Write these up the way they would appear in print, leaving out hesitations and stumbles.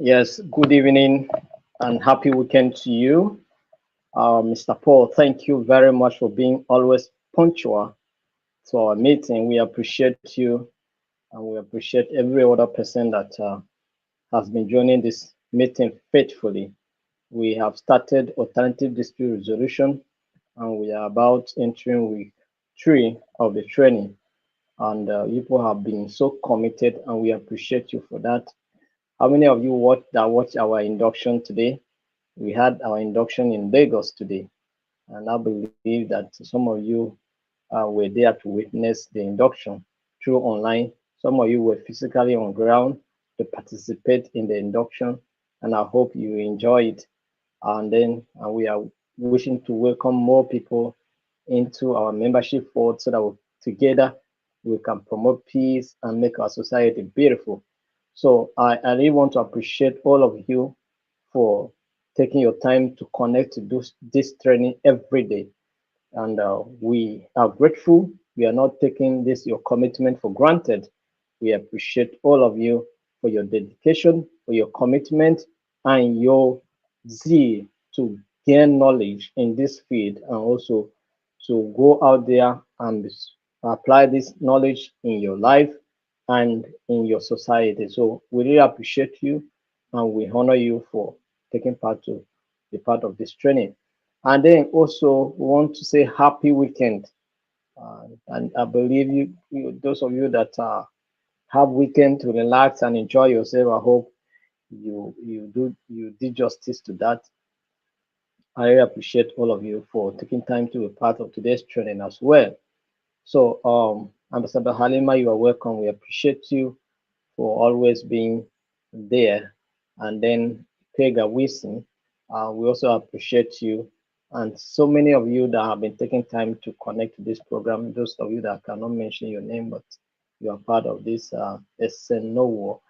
Yes, good evening and happy weekend to you. Mr. Paul, thank you very much for being always punctual to our meeting. We appreciate you and we appreciate every other person that has been joining this meeting faithfully. We have started alternative dispute resolution and we are about entering week 3 of the training. And people have been so committed and we appreciate you for that. How many of you watched our induction today? We had our induction in Lagos today, and I believe that some of you were there to witness the induction through online. Some of you were physically on ground to participate in the induction, and I hope you enjoy it. And then we are wishing to welcome more people into our membership fold so that together we can promote peace and make our society beautiful. So I really want to appreciate all of you for taking your time to connect to this training every day. And we are grateful. We are not taking this, your commitment, for granted. We appreciate all of you for your dedication, for your commitment, and your zeal to gain knowledge in this field and also to go out there and apply this knowledge in your life and in your society. So we really appreciate you and we honor you for taking part to be part of this training. And then also we want to say happy weekend. And I believe those of you that have weekend to relax and enjoy yourself, I hope you did justice to that. I really appreciate all of you for taking time to be part of today's training as well. So, Ambassador Halima, you are welcome. We appreciate you for always being there. And then Pega Wilson, we also appreciate you. And so many of you that have been taking time to connect to this program, those of you that I cannot mention your name, but you are part of this Esenowo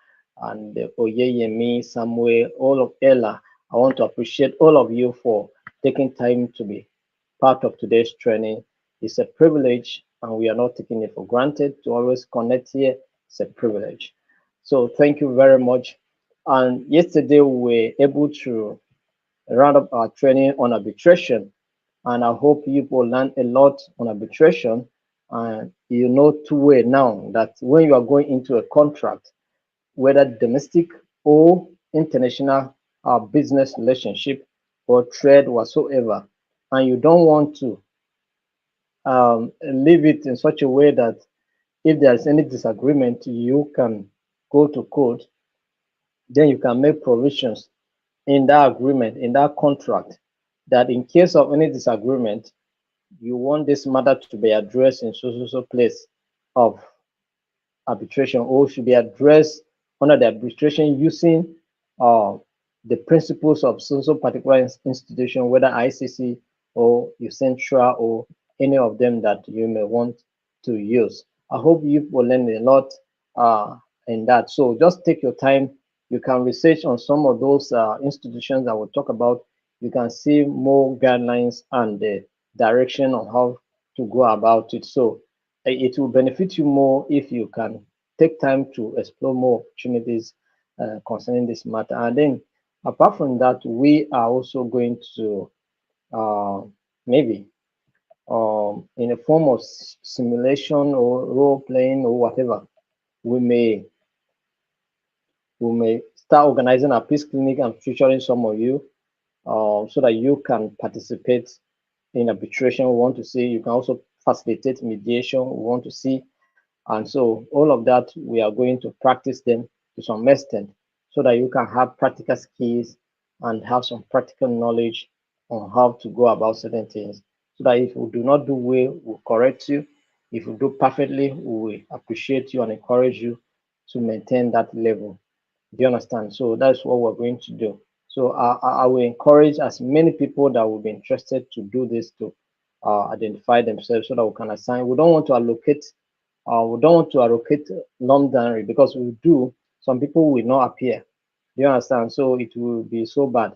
and Oyeyemi, Samuel, all of Ella. I want to appreciate all of you for taking time to be part of today's training. It's a privilege, and we are not taking it for granted to always connect here. It's a privilege. So thank you very much. And yesterday we were able to round up our training on arbitration, and I hope you will learn a lot on arbitration. And you know two way now that when you are going into a contract, whether domestic or international business relationship or trade whatsoever, and you don't want to leave it in such a way that if there is any disagreement, you can go to court, then you can make provisions in that agreement, in that contract, that in case of any disagreement, you want this matter to be addressed in so place of arbitration, or should be addressed under the arbitration using uh, the principles of so particular institution, whether ICC or Central or any of them that you may want to use. I hope you will learn a lot in that. So just take your time. You can research on some of those institutions that we'll talk about. You can see more guidelines and the direction on how to go about it. So it will benefit you more if you can take time to explore more opportunities concerning this matter. And then, apart from that, we are also going to uh, maybe in a form of simulation or role playing or whatever, we may start organizing a peace clinic and featuring some of you so that you can participate in arbitration. We want to see you can also facilitate mediation. We want to see, and so all of that we are going to practice them to some extent so that you can have practical skills and have some practical knowledge on how to go about certain things. So that if you do not do well, we'll correct you. If you do perfectly, we will appreciate you and encourage you to maintain that level. Do you understand? So that's what we're going to do. So I will encourage as many people that will be interested to do this to identify themselves so that we can assign. We don't want to allocate Londonry because we do, some people will not appear. Do you understand? So it will be so bad.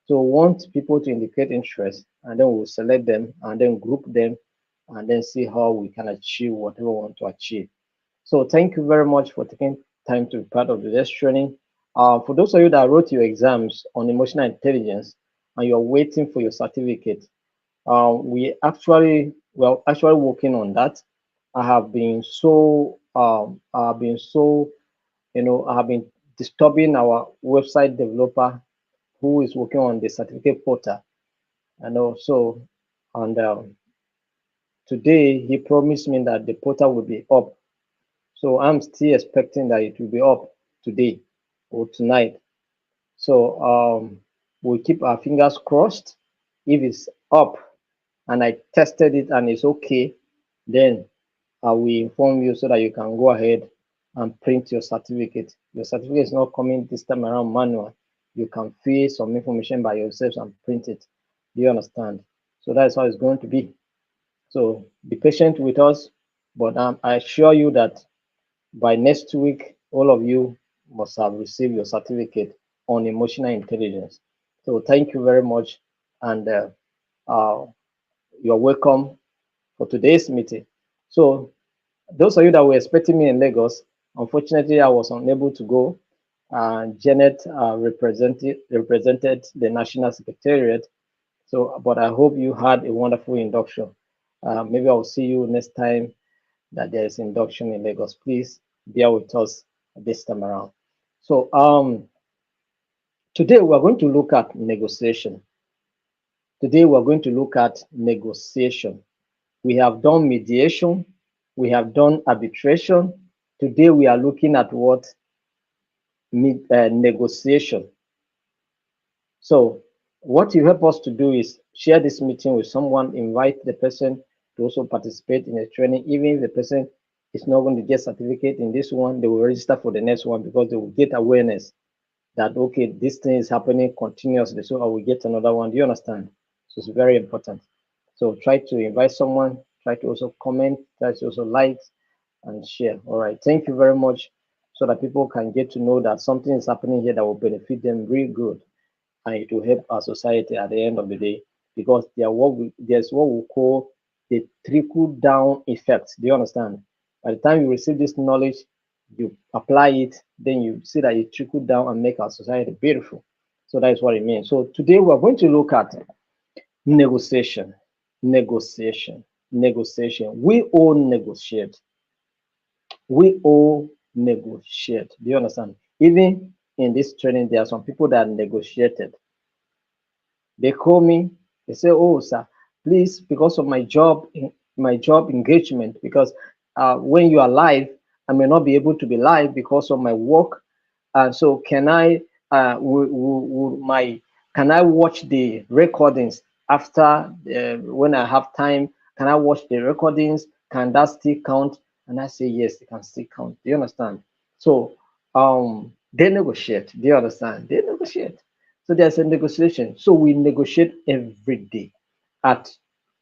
So we want people to indicate interest and then we'll select them and then group them and then see how we can achieve whatever we want to achieve. So thank you very much for taking time to be part of today's training. For those of you that wrote your exams on emotional intelligence and you're waiting for your certificate, we're actually working on that. I have been so, I have been disturbing our website developer who is working on the certificate portal, and also, and today he promised me that the portal will be up. So I'm still expecting that it will be up today or tonight. So we'll keep our fingers crossed. If it's up and I tested it and it's okay, then I will inform you so that you can go ahead and print your certificate. Your certificate is not coming this time around manual. You can fill some information by yourself and print it. Do you understand? So that's how it's going to be. So be patient with us, but I assure you that by next week, all of you must have received your certificate on emotional intelligence. So thank you very much, and uh, you're welcome for today's meeting. So those of you that were expecting me in Lagos, unfortunately, I was unable to go. Janet represented the National Secretariat. So, but I hope you had a wonderful induction. Maybe I'll see you next time that there is induction in Lagos. Please bear with us this time around. So, today we're going to look at negotiation. Today we're going to look at negotiation. We have done mediation, we have done arbitration. Today we are looking at what negotiation. So what you help us to do is share this meeting with someone, invite the person to also participate in a training. Even if the person is not going to get certificate in this one, they will register for the next one because they will get awareness that, okay, this thing is happening continuously, so I will get another one. Do you understand? So it's very important. So try to invite someone, try to also comment, try to also like and share. All right, thank you very much, so that people can get to know that something is happening here that will benefit them really good, and it will help our society at the end of the day, because there's what we call the trickle down effect. Do you understand? By the time you receive this knowledge, you apply it, then you see that it trickle down and make our society beautiful. So that is what it means. So today we're going to look at negotiation, negotiation, negotiation. We all negotiate. We all negotiate. Do you understand? Even in this training, there are some people that negotiated. They call me, they say, oh, sir, please, because of my job engagement, because when you are live, I may not be able to be live because of my work. So can I, can I watch the recordings after when I have time? Can I watch the recordings? Can that still count? And I say, yes, it can still count. Do you understand? So they negotiate. Do you understand? They negotiate. So there's a negotiation. So we negotiate every day at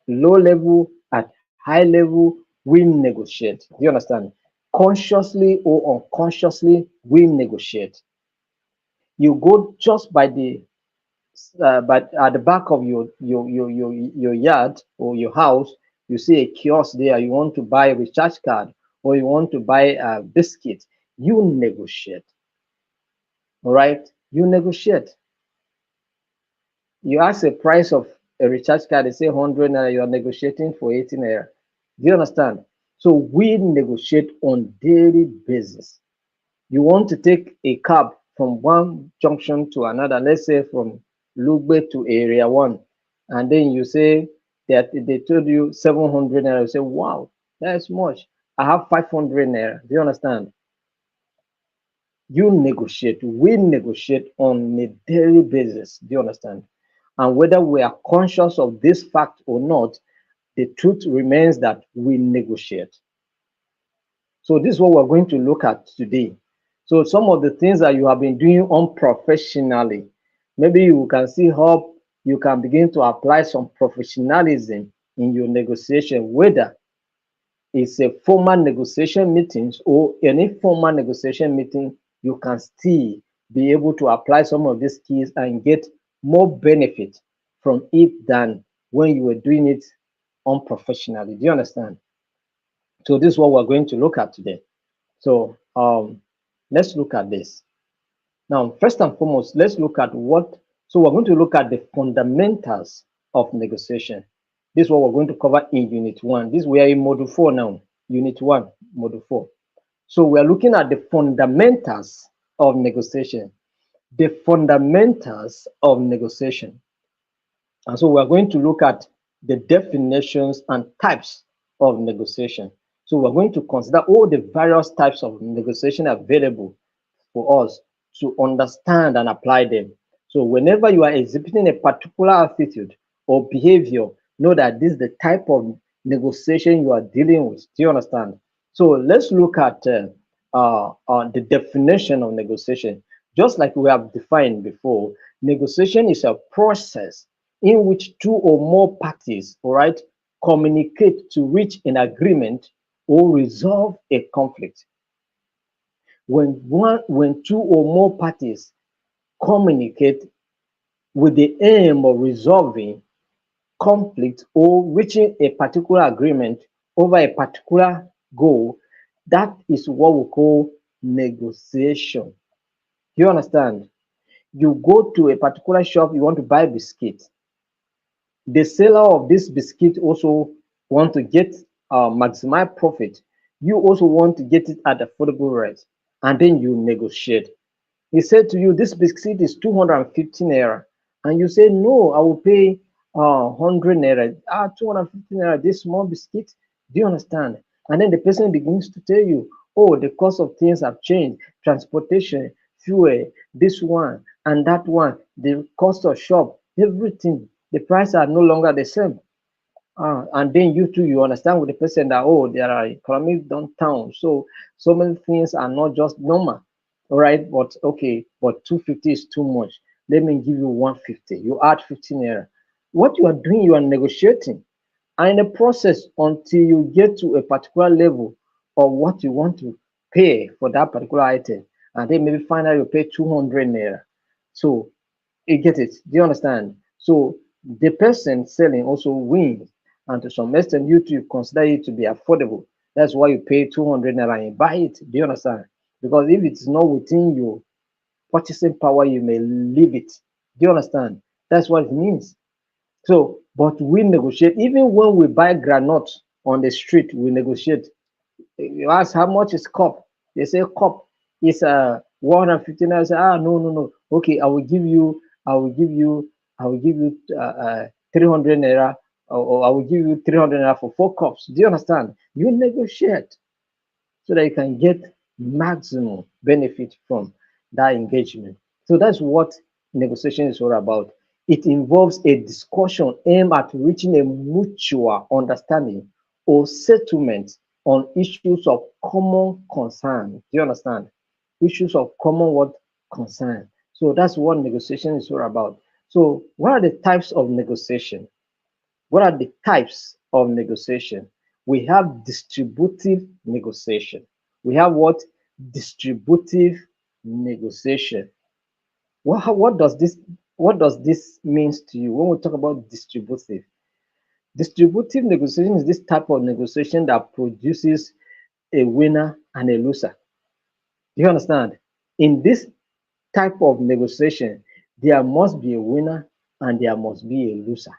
low level, at high level, we negotiate. Do you understand? Consciously or unconsciously, we negotiate. You go just by the but at the back of your yard or your house, you see a kiosk there. You want to buy a recharge card or you want to buy a biscuit. You negotiate. All right, you negotiate. You ask a price of a recharge card, they say 100 naira, you are negotiating for 18 naira. Do you understand? So we negotiate on daily basis. You want to take a cab from one junction to another, let's say from Lugbe to Area 1, and then you say that they told you 700 naira, you say, wow, that's much. I have 500 naira. Do you understand? You negotiate, we negotiate on a daily basis. Do you understand? And whether we are conscious of this fact or not, the truth remains that we negotiate. So this is what we're going to look at today. So some of the things that you have been doing unprofessionally, maybe you can see how you can begin to apply some professionalism in your negotiation, whether it's a formal negotiation meetings or any formal negotiation meeting, you can still be able to apply some of these skills and get more benefit from it than when you were doing it unprofessionally. Do you understand? So this is what we're going to look at today. So let's look at this. Now, first and foremost, let's look at what, so we're going to look at the fundamentals of negotiation. This is what we're going to cover in Unit 1. This we are in Module 4 now, Unit 1, Module 4. So we're looking at the fundamentals of negotiation. The fundamentals of negotiation. And so we're going to look at the definitions and types of negotiation. So we're going to consider all the various types of negotiation available for us to understand and apply them. So whenever you are exhibiting a particular attitude or behavior, know that this is the type of negotiation you are dealing with. Do you understand? So let's look at the definition of negotiation. Just like we have defined before, negotiation is a process in which two or more parties, all right, communicate to reach an agreement or resolve a conflict. When two or more parties communicate with the aim of resolving conflict or reaching a particular agreement over a particular goal, that is what we call negotiation. You understand? You go to a particular shop, you want to buy biscuit. The seller of this biscuit also want to get maximize profit. You also want to get it at affordable rate, and then you negotiate. He said to you, this biscuit is 250 naira. And you say, no, I will pay 100 naira. 250 naira, this small biscuit. Do you understand? And then the person begins to tell you, oh, the cost of things have changed. Transportation, fuel, this one and that one, the cost of shop, everything. The prices are no longer the same. And then you too, you understand with the person that, oh, there are economic downtown. So many things are not just normal. All right, but okay, but 250 is too much. Let me give you 150. You add 15 naira. What you are doing, you are negotiating. And in the process, until you get to a particular level of what you want to pay for that particular item, and then maybe finally you pay 200 naira. So you get it. Do you understand? So the person selling also wins, and to some extent, you too consider it to be affordable. That's why you pay 200 naira and buy it. Do you understand? Because if it's not within your purchasing power, you may leave it. Do you understand? That's what it means. So, but we negotiate. Even when we buy granite on the street, we negotiate. You ask how much is cup? They say cup is 150. I say, no. Okay, I will give you, I will give you 300 naira, or I will give you 300 naira for 4 cups. Do you understand? You negotiate so that you can get maximum benefit from that engagement. So that's what negotiation is all about. It involves a discussion aimed at reaching a mutual understanding or settlement on issues of common concern. Do you understand? Issues of common what concern. So that's what negotiation is all about. So what are the types of negotiation? What are the types of negotiation? We have distributive negotiation. We have what? Distributive negotiation. What does this means to you when we talk about distributive? Distributive negotiation is this type of negotiation that produces a winner and a loser. Do you understand? In this type of negotiation, there must be a winner and there must be a loser.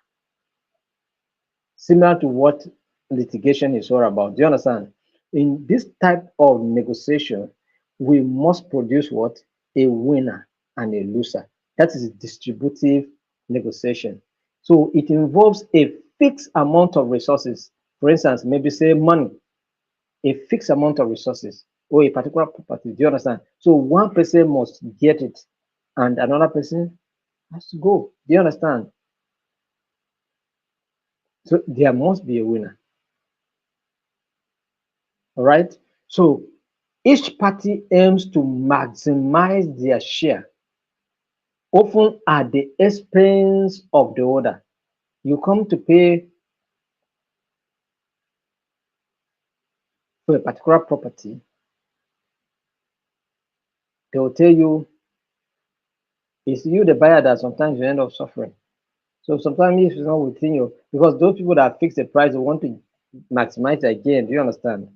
Similar to what litigation is all about. Do you understand? In this type of negotiation, we must produce what? A winner and a loser. That is distributive negotiation. So it involves a fixed amount of resources. For instance, maybe say money, a fixed amount of resources or a particular property. Do you understand? So one person must get it and another person has to go. Do you understand? So there must be a winner. All right. So each party aims to maximize their share, often at the expense of the other. You come to pay for a particular property, they will tell you it's you, the buyer, that sometimes you end up suffering. So sometimes if it's not within you, because those people that fix the price, they want to maximize their gain. Do you understand?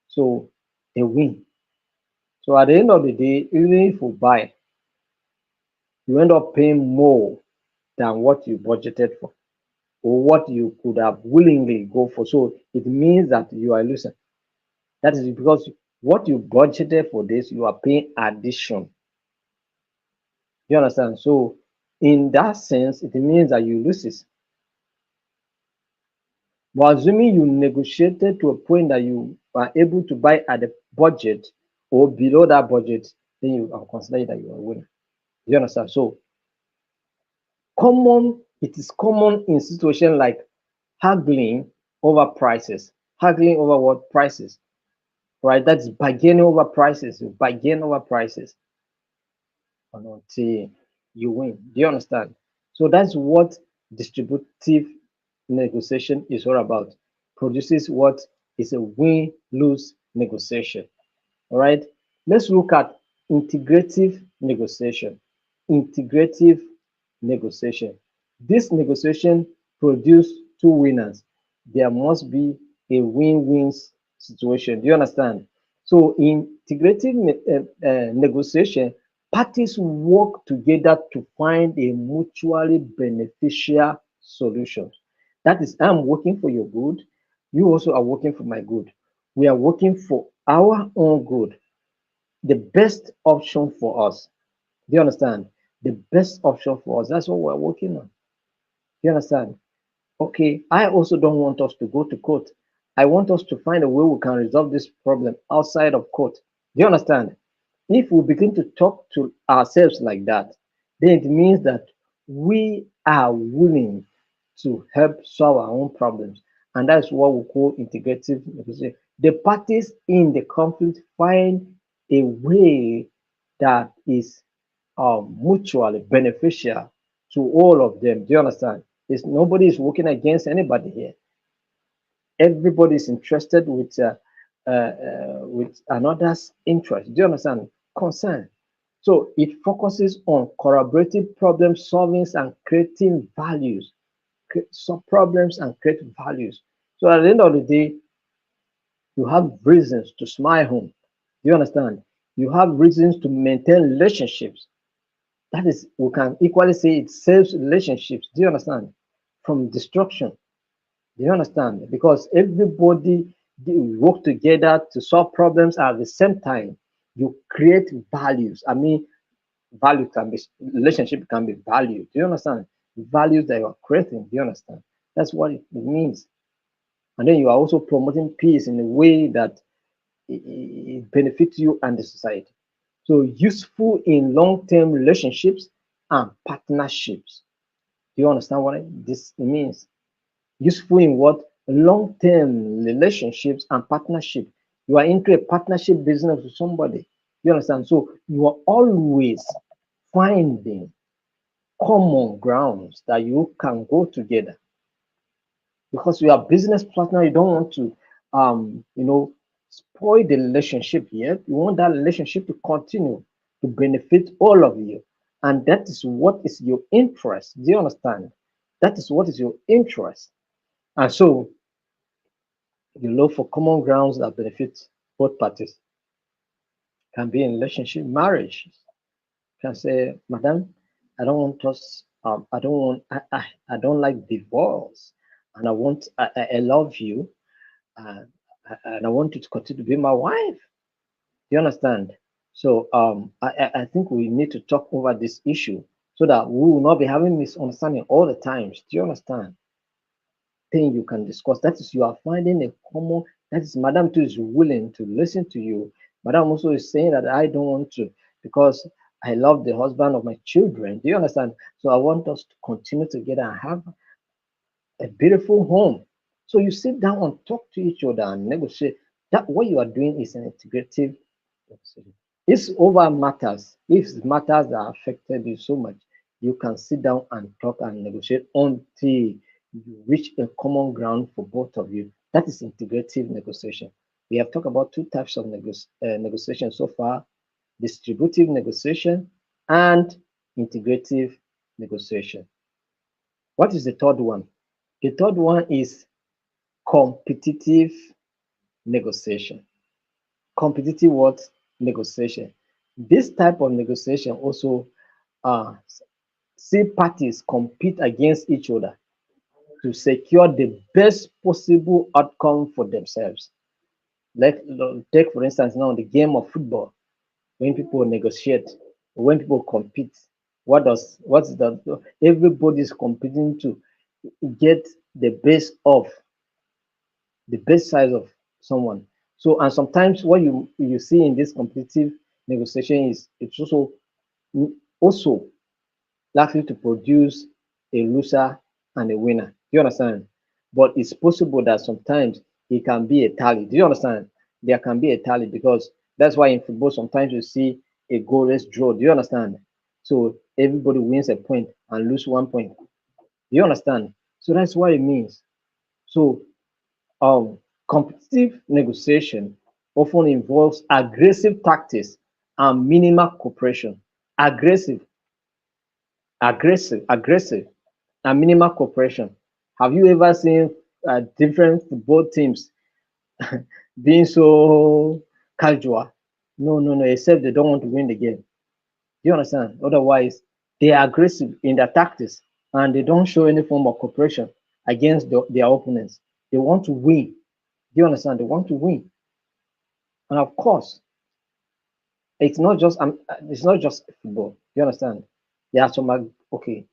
So they win. So at the end of the day, even if you buy, you end up paying more than what you budgeted for or what you could have willingly go for. So it means that you are losing. That is because what you budgeted for this, you are paying addition. You understand? So in that sense, it means that you lose it. But assuming you negotiated to a point that you are able to buy at the budget or below that budget, then you are considered that you are winning. You understand? So it is common in situations like haggling over prices. Haggling over what prices? Right? That's bargaining over prices. You bargain over prices until you win. Do you understand? So that's what distributive negotiation is all about. Produces what is a win-lose negotiation. All right. Let's look at integrative negotiation. Integrative negotiation. This negotiation produce two winners. There must be a win-win situation. Do you understand? So in integrative negotiation, parties work together to find a mutually beneficial solution. That is, I'm working for your good. You also are working for my good. We are working for our own good, the best option for us. Do you understand? The best option for us. That's what we're working on. Do you understand? Okay, I also don't want us to go to court. I want us to find a way we can resolve this problem outside of court. Do you understand? If we begin to talk to ourselves like that, then it means that we are willing to help solve our own problems. And that's what we call integrative negotiation. The parties in the conflict find a way that is mutually beneficial to all of them. Do you understand? Nobody is working against anybody here. Everybody is interested with another's interest. Do you understand? Concern. So it focuses on collaborative problem solving and creating values. Solve problems and create values. So at the end of the day, you have reasons to smile home. Do you understand? You have reasons to maintain relationships. That is, we can equally say it saves relationships. Do you understand? From destruction. Do you understand? Because everybody work together to solve problems at the same time. You create values. I mean, value can be relationship can be valued. Do you understand? Values that you are creating. Do you understand? That's what it means. And then you are also promoting peace in a way that it benefits you and the society. So useful in long-term relationships and partnerships. Do you understand what this means? Useful in what? Long-term relationships and partnership. You are into a partnership business with somebody. You understand? So you are always finding common grounds that you can go together. Because you are business partner, you don't want to spoil the relationship here. You want that relationship to continue to benefit all of you. And that is what is your interest. Do you understand? That is what is your interest. And so you look for common grounds that benefit both parties. Can be in relationship, marriage. Can say, Madam, I don't want us. I don't want. I don't like divorce, and I love you, and I want you to continue to be my wife. Do you understand? So I think we need to talk over this issue so that we will not be having misunderstanding all the times. Do you understand? Thing you can discuss. That is, you are finding a common. That is, Madam too is willing to listen to you. Madam also is saying that I don't want to because I love the husband of my children. Do you understand? So I want us to continue together and have a beautiful home. So you sit down and talk to each other and negotiate. That what you are doing is an integrative negotiation. It's over matters. If matters that affected you so much, you can sit down and talk and negotiate until you reach a common ground for both of you. That is integrative negotiation. We have talked about two types of negotiation so far: distributive negotiation and integrative negotiation. What is the third one? The third one is competitive negotiation. Competitive what? Negotiation. This type of negotiation also see parties compete against each other to secure the best possible outcome for themselves. Let take for instance now the game of football. When people negotiate, when people compete, what's the everybody's competing to get the best of the best side of someone. So and sometimes what you see in this competitive negotiation is it's also likely to produce a loser and a winner. Do you understand? But it's possible that sometimes it can be a tally. Do you understand? There can be a tally because that's why in football sometimes you see a goalless draw. Do you understand? So everybody wins a point and lose 1 point. Do you understand? So that's what it means. So competitive negotiation often involves aggressive tactics and minimal cooperation. Aggressive, aggressive, and minimal cooperation. Have you ever seen different football teams being so casual? No, no, no, except they don't want to win the game. Do you understand? Otherwise, they are aggressive in their tactics and they don't show any form of cooperation against their opponents. They want to win. Do you understand? They want to win. And of course, it's not just football. Do you understand? There are some okay,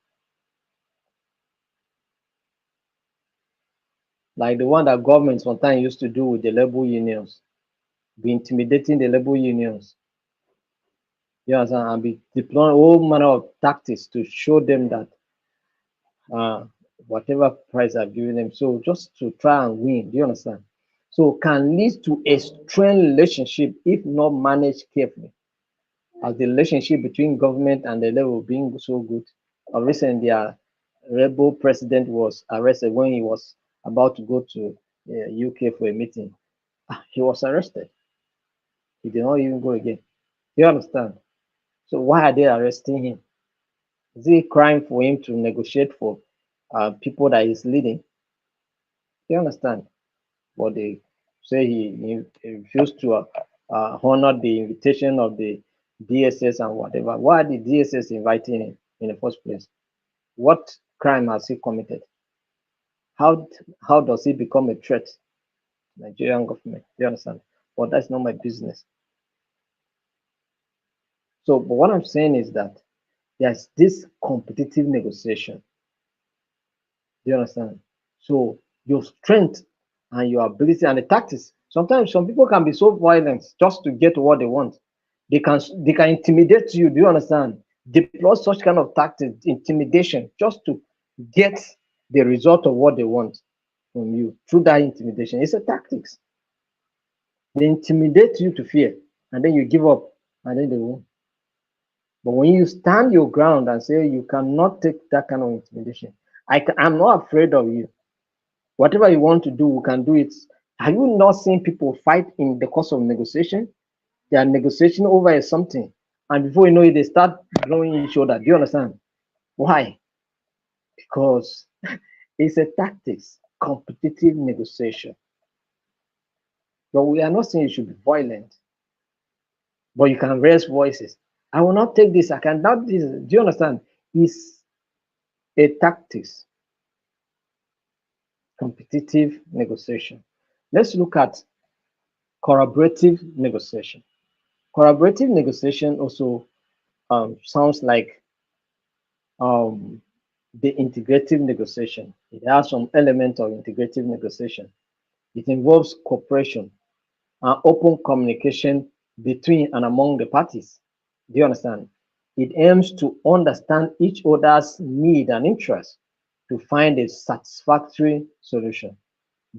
like the one that government sometimes used to do with the labor unions, be intimidating the labor unions. You understand? And be deploying all manner of tactics to show them that uh, whatever price I've given them. So just to try and win. Do you understand? So can lead to a strained relationship if not managed carefully. As the relationship between government and the level being so good. Recently, their rebel president was arrested when he was about to go to UK for a meeting. He was arrested. He did not even go again. You understand? So why are they arresting him? Is it a crime for him to negotiate for people that he's leading? You understand? But they say he refused to honor the invitation of the DSS and whatever. Why are the DSS inviting him in the first place? What crime has he committed? How how does he become a threat to Nigerian government? Do you understand? But that's not my business. So, but what I'm saying is that there's this competitive negotiation. Do you understand? So your strength and your ability and the tactics. Sometimes some people can be so violent just to get what they want. They can intimidate you. Do you understand? Deploy such kind of tactics, intimidation, just to get the result of what they want from you through that intimidation. It's a tactics. They intimidate you to fear, and then you give up, and then they won't. But when you stand your ground and say you cannot take that kind of intimidation, I'm not afraid of you. Whatever you want to do, we can do it. Have you not seen people fight in the course of negotiation? They are negotiating over something, and before you know it, they start blowing each other. Do you understand? Why? Because it's a tactics, competitive negotiation. But we are not saying you should be violent, but you can raise voices. I will not take this. I cannot this. Do you understand? It's a tactics, competitive negotiation. Let's look at collaborative negotiation. Collaborative negotiation also sounds like um, the integrative negotiation. It has some element of integrative negotiation. It involves cooperation and open communication between and among the parties. Do you understand? It aims to understand each other's need and interest to find a satisfactory solution,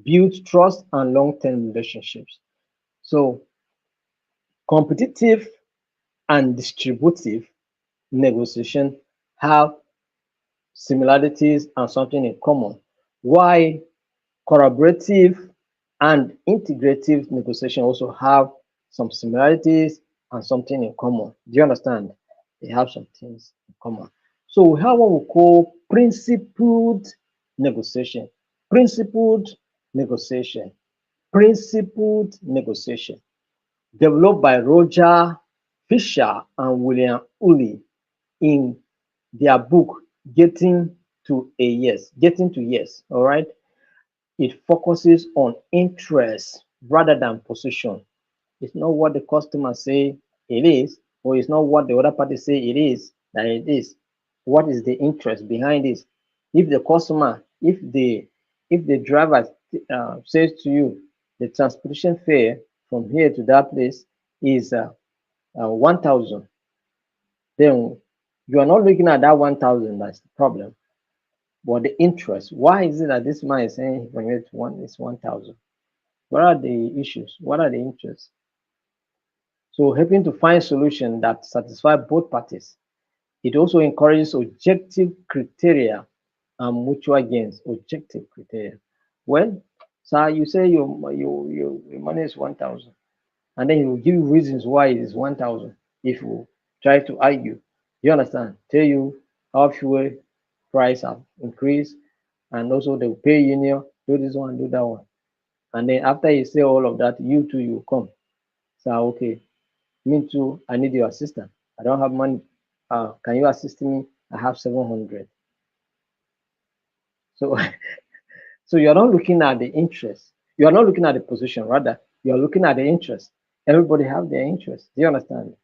build trust and long-term relationships. So competitive and distributive negotiation have similarities and something in common. Why collaborative and integrative negotiation also have some similarities and something in common. Do you understand? They have some things in common. So we have what we call principled negotiation. Principled negotiation. Principled negotiation. Developed by Roger Fisher and William Ulley in their book getting to a yes, getting to yes. All right. It focuses on interest rather than position. It's not what the customer say it is, or it's not what the other party say it is that it is. What is the interest behind this? If the customer, if the driver says to you the transportation fare from here to that place is 1,000, then you are not looking at that 1,000. That's the problem. But the interest. Why is it that this man is saying from here to one is 1,000? What are the issues? What are the interests? So helping to find solutions that satisfy both parties. It also encourages objective criteria and mutual gains. Objective criteria. Well, sir, you say your money is 1,000, and then he will give you reasons why it is 1,000. If you try to argue, you understand? Tell you how fuel price have increased, and also they will pay union, do this one, do that one. And then after you say all of that, you too you come. So okay, me too, I need your assistance. I don't have money. Can you assist me? I have 700. So so you're not looking at the interest. You are not looking at the position, rather, you are looking at the interest. Everybody have their interest. Do you understand?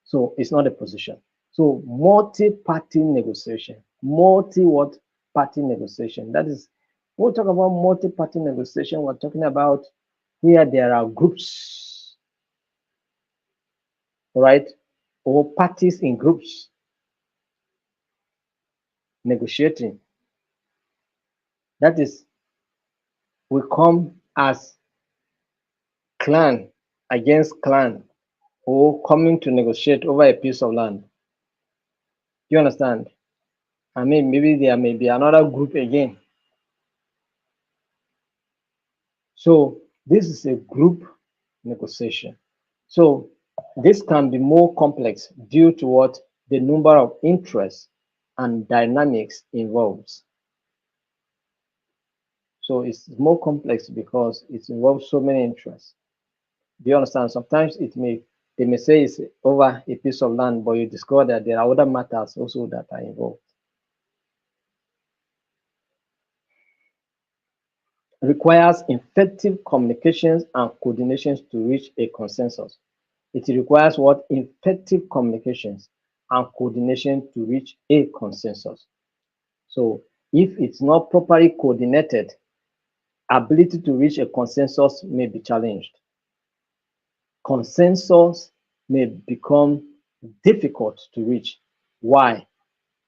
So it's not a position. So multi-party negotiation. Multi what party negotiation. That is, when we talk about multi-party negotiation, we're talking about where there are groups, right? Or parties in groups negotiating. That is, we come as clan against clan or coming to negotiate over a piece of land. You understand? I mean, maybe there may be another group again. So this is a group negotiation. So this can be more complex due to what the number of interests and dynamics involves. So it's more complex because it involves so many interests. Do you understand? Sometimes they may say it's over a piece of land, but you discover that there are other matters also that are involved. Requires effective communications and coordinations to reach a consensus. It requires what? Effective communications and coordination to reach a consensus. So if it's not properly coordinated, ability to reach a consensus may be challenged. Consensus may become difficult to reach. Why?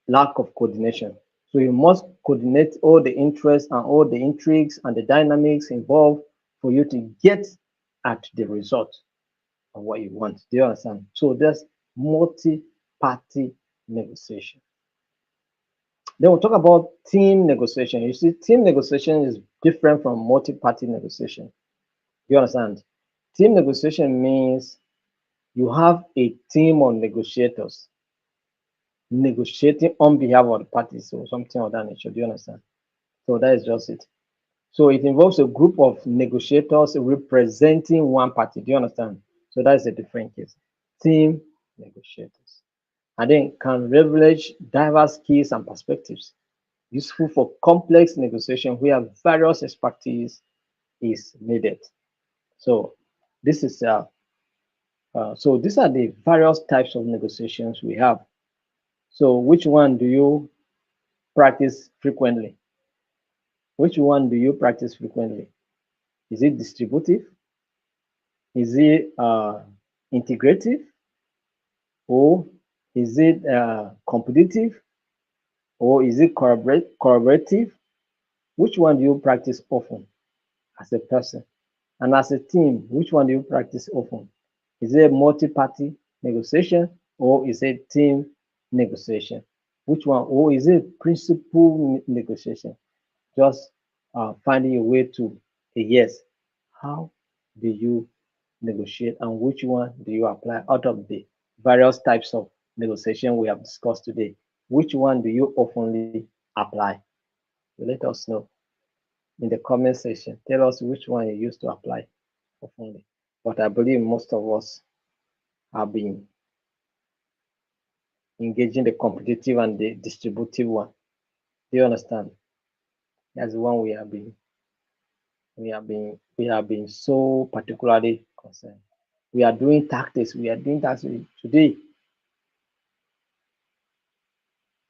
Lack of coordination. So you must coordinate all the interests and all the intrigues and the dynamics involved for you to get at the result of what you want. Do you understand? So there's multi-party negotiation. Then we'll talk about team negotiation. You see, team negotiation is different from multi-party negotiation. You understand? Team negotiation means you have a team of negotiators negotiating on behalf of the parties or something of that nature. Do you understand? So that is just it. So it involves a group of negotiators representing one party. Do you understand? So that is a different case. Team negotiators. And then can leverage diverse skills and perspectives, useful for complex negotiation where various expertise is needed. So this is so these are the various types of negotiations we have. So which one do you practice frequently? Which one do you practice frequently? Is it distributive? Is it integrative? Or is it competitive? Or is it collaborative? Which one do you practice often as a person? And as a team, which one do you practice often? Is it a multi-party negotiation or is it team negotiation? Which one? Or is it principal negotiation? Just finding a way to a yes. How do you negotiate and which one do you apply out of the various types of negotiation we have discussed today? Which one do you oftenly apply? Let us know in the comment section. Tell us which one you used to apply oftenly. But I believe most of us have been engaging the competitive and the distributive one. Do you understand? That's the one we have been so particularly concerned. We are doing tactics. We are doing tactics today.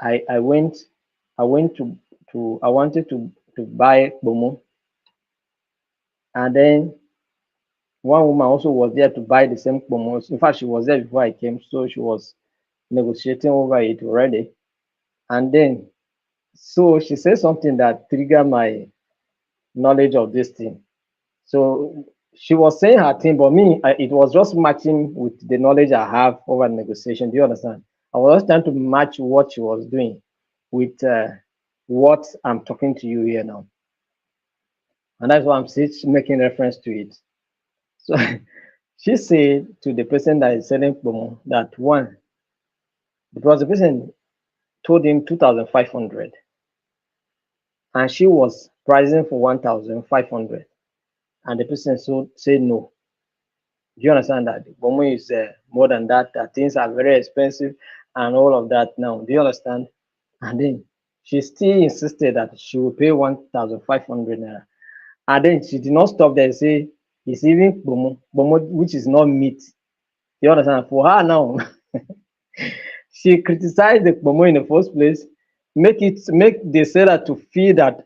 I went I wanted to buy Bomo, and then one woman also was there to buy the same Bomo. In fact, she was there before I came, so she was negotiating over it already. And then so she said something that triggered my knowledge of this thing. So she was saying her thing, but me, it was just matching with the knowledge I have over negotiation. Do you understand? I was just trying to match what she was doing with what I'm talking to you here now, and that's why I'm still making reference to it. So she said to the person that is selling promo that one, because the person told him 2,500, and she was pricing for 1,500, and the person so said no. Do you understand that Bomo is more than that? That things are very expensive and all of that now. Do you understand? And then she still insisted that she will pay 1,500 naira. And then she did not stop there. Say it's even Bomo, which is not meat. You understand? For her now, she criticized the Bomo in the first place, make the seller to feel that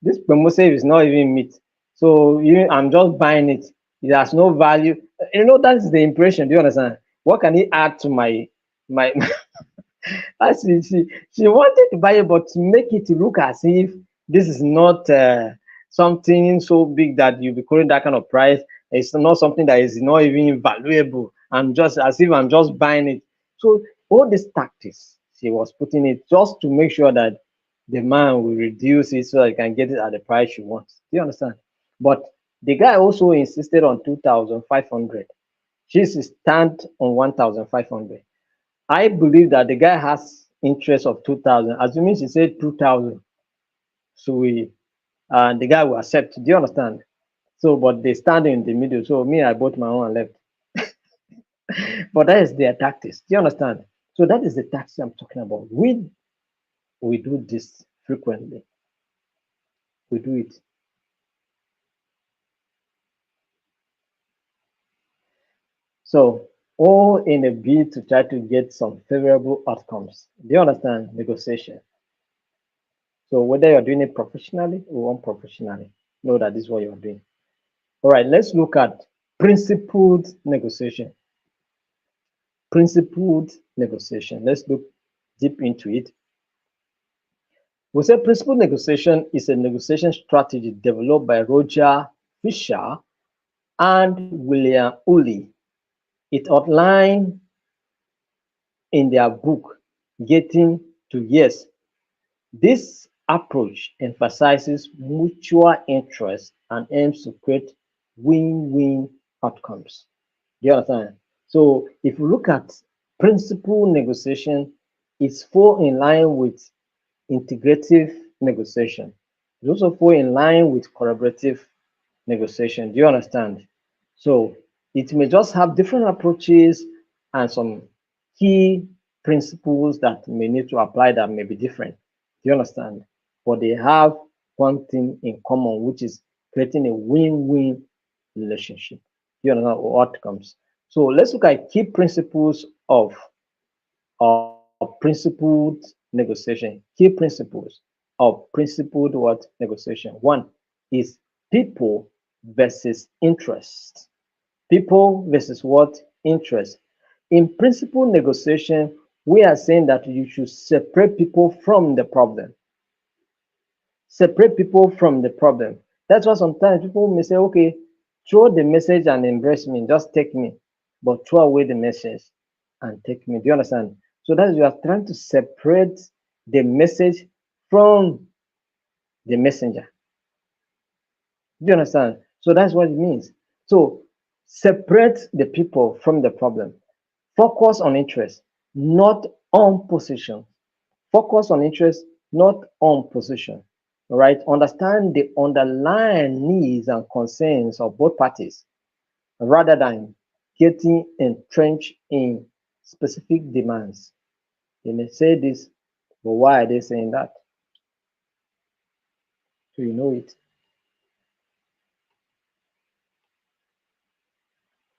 this Bomo save is not even meat. So I'm just buying it. It has no value. That's the impression. Do you understand? What can it add to my as she wanted to buy it, but to make it look as if this is not something so big that you'll be quoting that kind of price. It's not something that is not even valuable. I'm just as if I'm just buying it. So all these tactics she was putting it just to make sure that the man will reduce it so that he can get it at the price she wants. Do you understand? But the guy also insisted on 2,500. She stand on 1,500. I believe that the guy has interest of 2,000. Assuming she said 2,000, so we and the guy will accept. Do you understand? So, but they stand in the middle. So me, I bought my own and left. But that is their tactics. Do you understand? So that is the tactics I'm talking about. We do this frequently. We do it. So all in a bid to try to get some favorable outcomes. Do you understand? Negotiation. So whether you're doing it professionally or unprofessionally, know that this is what you're doing. All right, let's look at principled negotiation. Principled negotiation. Let's look deep into it. We say principled negotiation is a negotiation strategy developed by Roger Fisher and William Ulley. It outlined in their book, Getting to Yes. This approach emphasizes mutual interest and aims to create win-win outcomes. Do you understand? So if you look at principal negotiation, it's fall in line with integrative negotiation. It also fall in line with collaborative negotiation. Do you understand? So it may just have different approaches and some key principles that may need to apply that may be different. Do you understand? But they have one thing in common, which is creating a win-win relationship. Do you understand what comes? So let's look at key principles of principled negotiation. Key principles of principled what negotiation. One is people versus interest. People versus what? Interest. In principle negotiation, we are saying that you should separate people from the problem. Separate people from the problem. That's why sometimes people may say, okay, throw the message and embrace me, just take me, but throw away the message and take me. Do you understand? So that you are trying to separate the message from the messenger. Do you understand? So that's what it means. So separate the people from the problem. Focus on interest, not on position. Focus on interest, not on position. All right. Understand the underlying needs and concerns of both parties rather than getting entrenched in specific demands. They may say this, but why are they saying that? So you know it.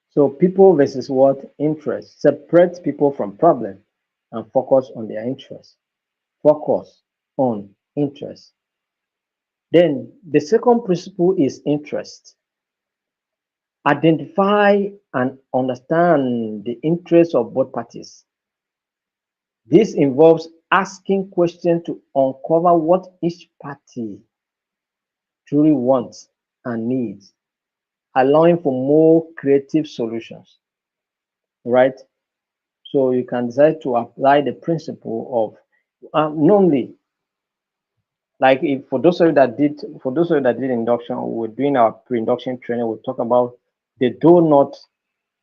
So people versus what? Interest. Separate people from problem and focus on their interest. Focus on interest. Then the second principle is interest. Identify and understand the interests of both parties. This involves asking questions to uncover what each party truly wants and needs, allowing for more creative solutions, right? So you can decide to apply the principle of normally, like if for those of you that did induction, we're doing our pre-induction training, we'll talk about the do not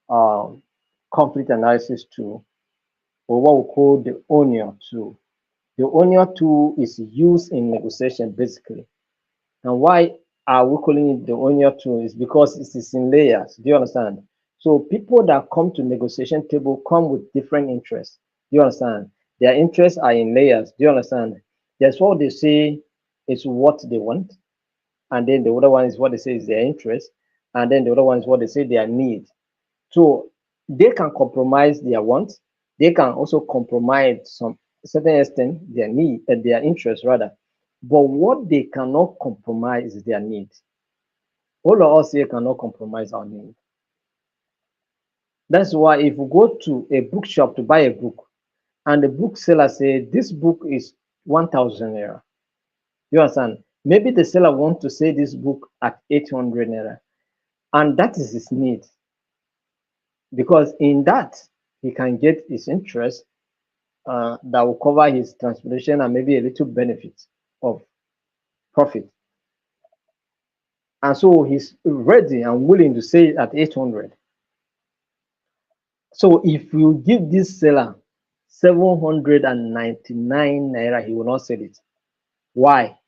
um, conflict analysis tool, or what we call the onion tool. The onion tool is used in negotiation basically. And why are we calling it the onion tool? Is because it is in layers. Do you understand? So people that come to negotiation table come with different interests. Do you understand? Their interests are in layers. Do you understand? That's what they say is what they want, and then the other one is what they say is their interest, and then the other one is what they say their need. So they can compromise their wants. They can also compromise some certain extent their need, their interest rather. But what they cannot compromise is their need. All of us here cannot compromise our need. That's why if we go to a bookshop to buy a book, and the bookseller say this book is 1,000 naira, you understand? Maybe the seller wants to sell this book at 800 naira, and that is his need, because in that he can get his interest that will cover his transportation and maybe a little benefit of profit. And so he's ready and willing to sell it at 800. So if you give this seller 799 naira, he will not sell it. Why?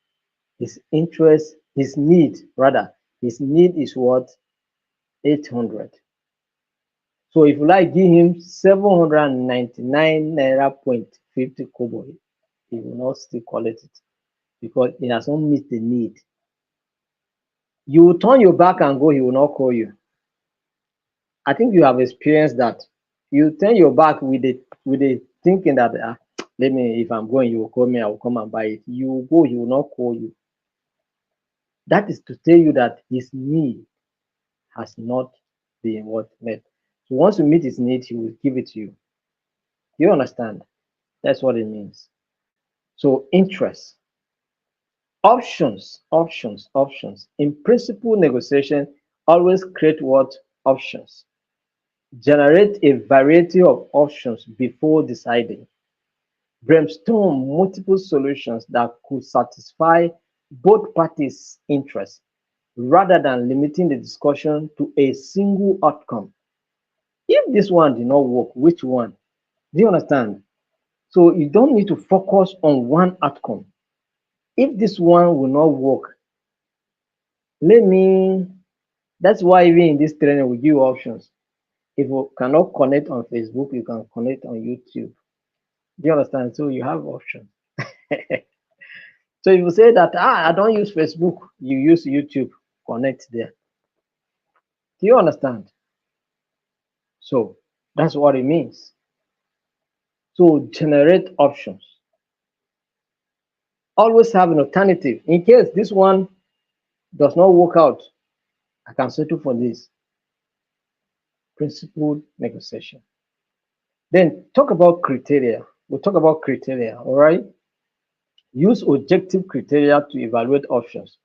His interest, his need, rather, his need is what? 800. So if you like give him 799 naira point 50 kobo, he will not still collect it because he has not meet the need. You will turn your back and go, he will not call you. I think you have experienced that. You turn your back with the thinking that let me, if I'm going, you will call me, I will come and buy it. You will go, he will not call you. That is to tell you that his need has not been what met. So once you meet his need, he will give it to you. You understand? That's what it means. So interest, options. In principle, negotiation always create what? Options. Generate a variety of options before deciding. Brainstorm multiple solutions that could satisfy both parties' interests rather than limiting the discussion to a single outcome. If this one did not work, which one? Do you understand? So you don't need to focus on one outcome. If this one will not work, let me, that's why even in this training we give options. If you cannot connect on Facebook, you can connect on YouTube. Do you understand? So you have options. So if you say that I don't use Facebook, you use YouTube, connect there. Do you understand? So that's what it means. So generate options. Always have an alternative. In case this one does not work out, I can settle for this. Principled negotiation. Then talk about criteria. We'll talk about criteria, all right? Use objective criteria to evaluate options.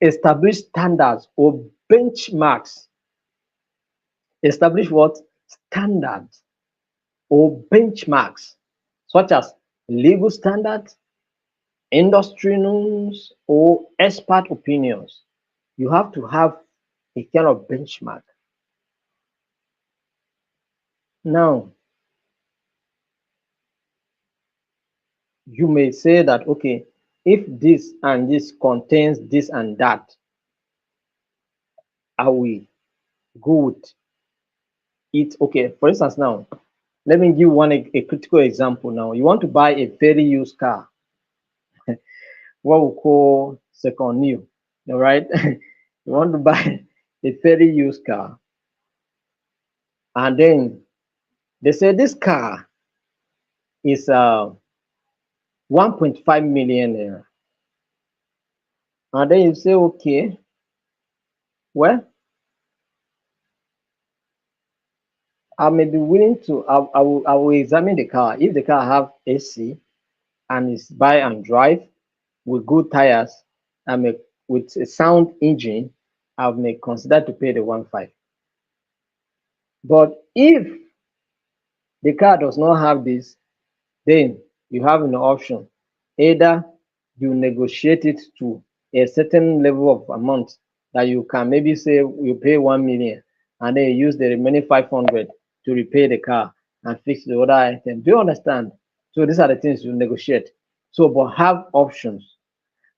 Establish standards or benchmarks. Establish what? Standards or benchmarks, such as legal standards, industry norms, or expert opinions. You have to have a kind of benchmark. Now, you may say that, okay, if this and this contains this and that, I will go with it. Okay, for instance, now, let me give one a critical example now. You want to buy a very used car. what we call second new. All right, you want to buy a very used car, and then they say this car is 1.5 million naira, and then you say, okay, well, I may be willing to. I will examine the car. If the car have AC and is buy and drive with good tires, I may with a sound engine, I may consider to pay the 1.5. But if the car does not have this, then you have an option. Either you negotiate it to a certain level of amount that you can maybe say you pay 1 million and then you use the remaining 500 to repay the car and fix the other item. Do you understand? So these are the things you negotiate. So, but have options.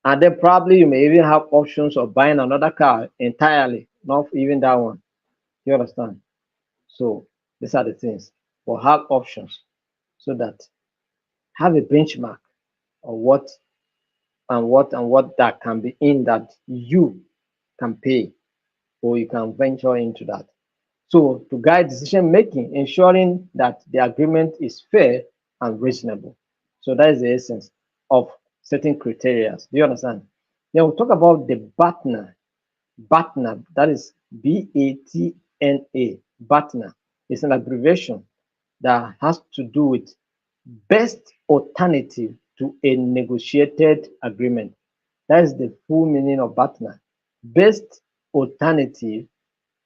And then probably you may even have options of buying another car entirely, not even that one. You understand? So these are the things. But have options so that have a benchmark of what that can be in that you can pay or you can venture into that. So to guide decision making, ensuring that the agreement is fair and reasonable. So that is the essence of certain criteria. Do you understand? Then we'll talk about the BATNA. BATNA, that is BATNA. BATNA is an abbreviation that has to do with best alternative to a negotiated agreement. That is the full meaning of BATNA. Best alternative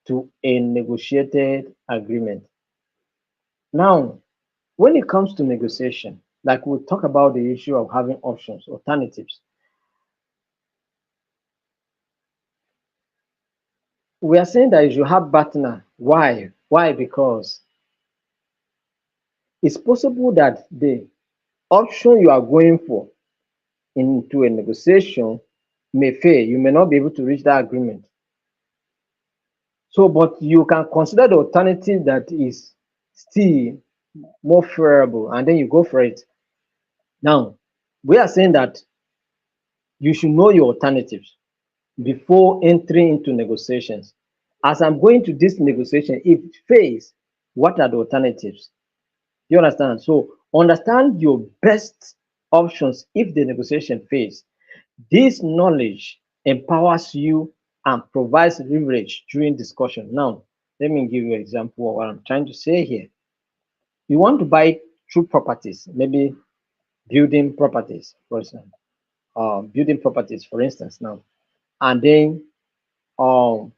to a negotiated agreement. Now, when it comes to negotiation, like we'll talk about the issue of having options, alternatives, we are saying that you should have BATNA. Why? Why? Because it's possible that the option you are going for into a negotiation may fail. You may not be able to reach that agreement. So, but you can consider the alternative that is still more favorable, and then you go for it. Now, we are saying that you should know your alternatives before entering into negotiations. As I'm going to this negotiation, if it fails, what are the alternatives? You understand? So, understand your best options if the negotiation fails. This knowledge empowers you and provides leverage during discussion. Now, let me give you an example of what I'm trying to say here. You want to buy two properties, maybe building properties, for example, building properties, for instance, now, and then um,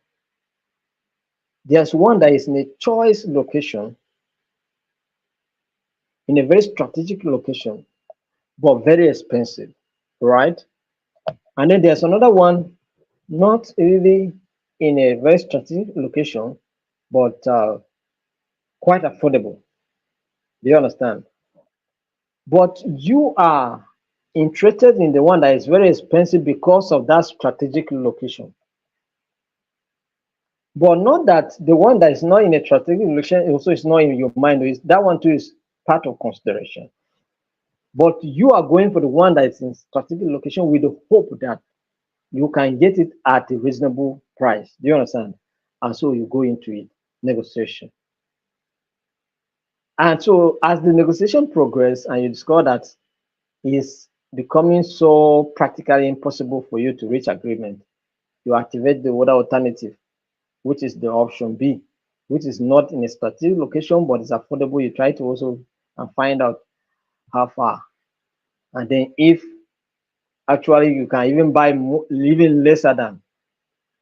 there's one that is in a choice location, in a very strategic location, but very expensive, right? And then there's another one, not really in a very strategic location, but quite affordable. Do you understand? But you are interested in the one that is very expensive because of that strategic location. But not that the one that is not in a strategic location also is not in your mind. That one too is part of consideration. But you are going for the one that is in strategic location with the hope that you can get it at a reasonable price. Do you understand? And so you go into it, negotiation. And so as the negotiation progress and you discover that it's becoming so practically impossible for you to reach agreement, you activate the other alternative, which is the option B, which is not in a strategic location but is affordable. You try to also and find out how far. And then if actually you can even buy more, even lesser than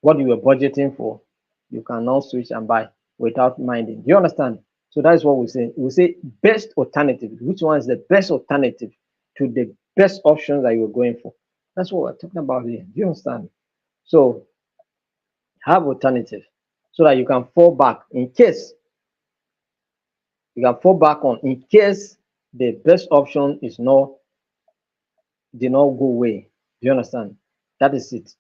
what you were budgeting for, you can now switch and buy without minding. Do you understand? So that's what we say. We say best alternative. Which one is the best alternative to the best options that you're going for? That's what we're talking about here. Do you understand? So have alternative so that you can fall back in case you can fall back on in case the best option is not did not go away. Do you understand? That is it.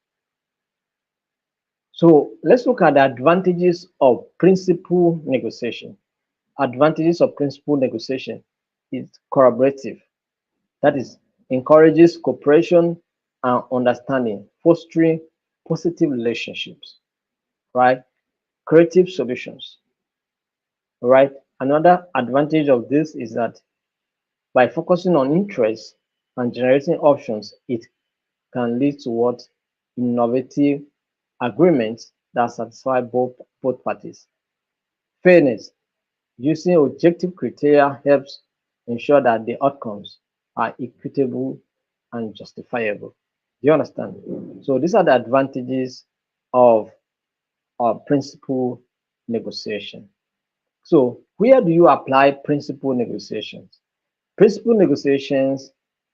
So let's look at the advantages of principal negotiation. Advantages of principal negotiation is collaborative. That is, encourages cooperation and understanding, fostering positive relationships, right? Creative solutions, right? Another advantage of this is that by focusing on interests and generating options, it can lead to what innovative agreements that satisfy both parties. Fairness, using objective criteria helps ensure that the outcomes are equitable and justifiable. Do you understand? So these are the advantages of principal negotiation. So where do you apply principal negotiations? Principal negotiations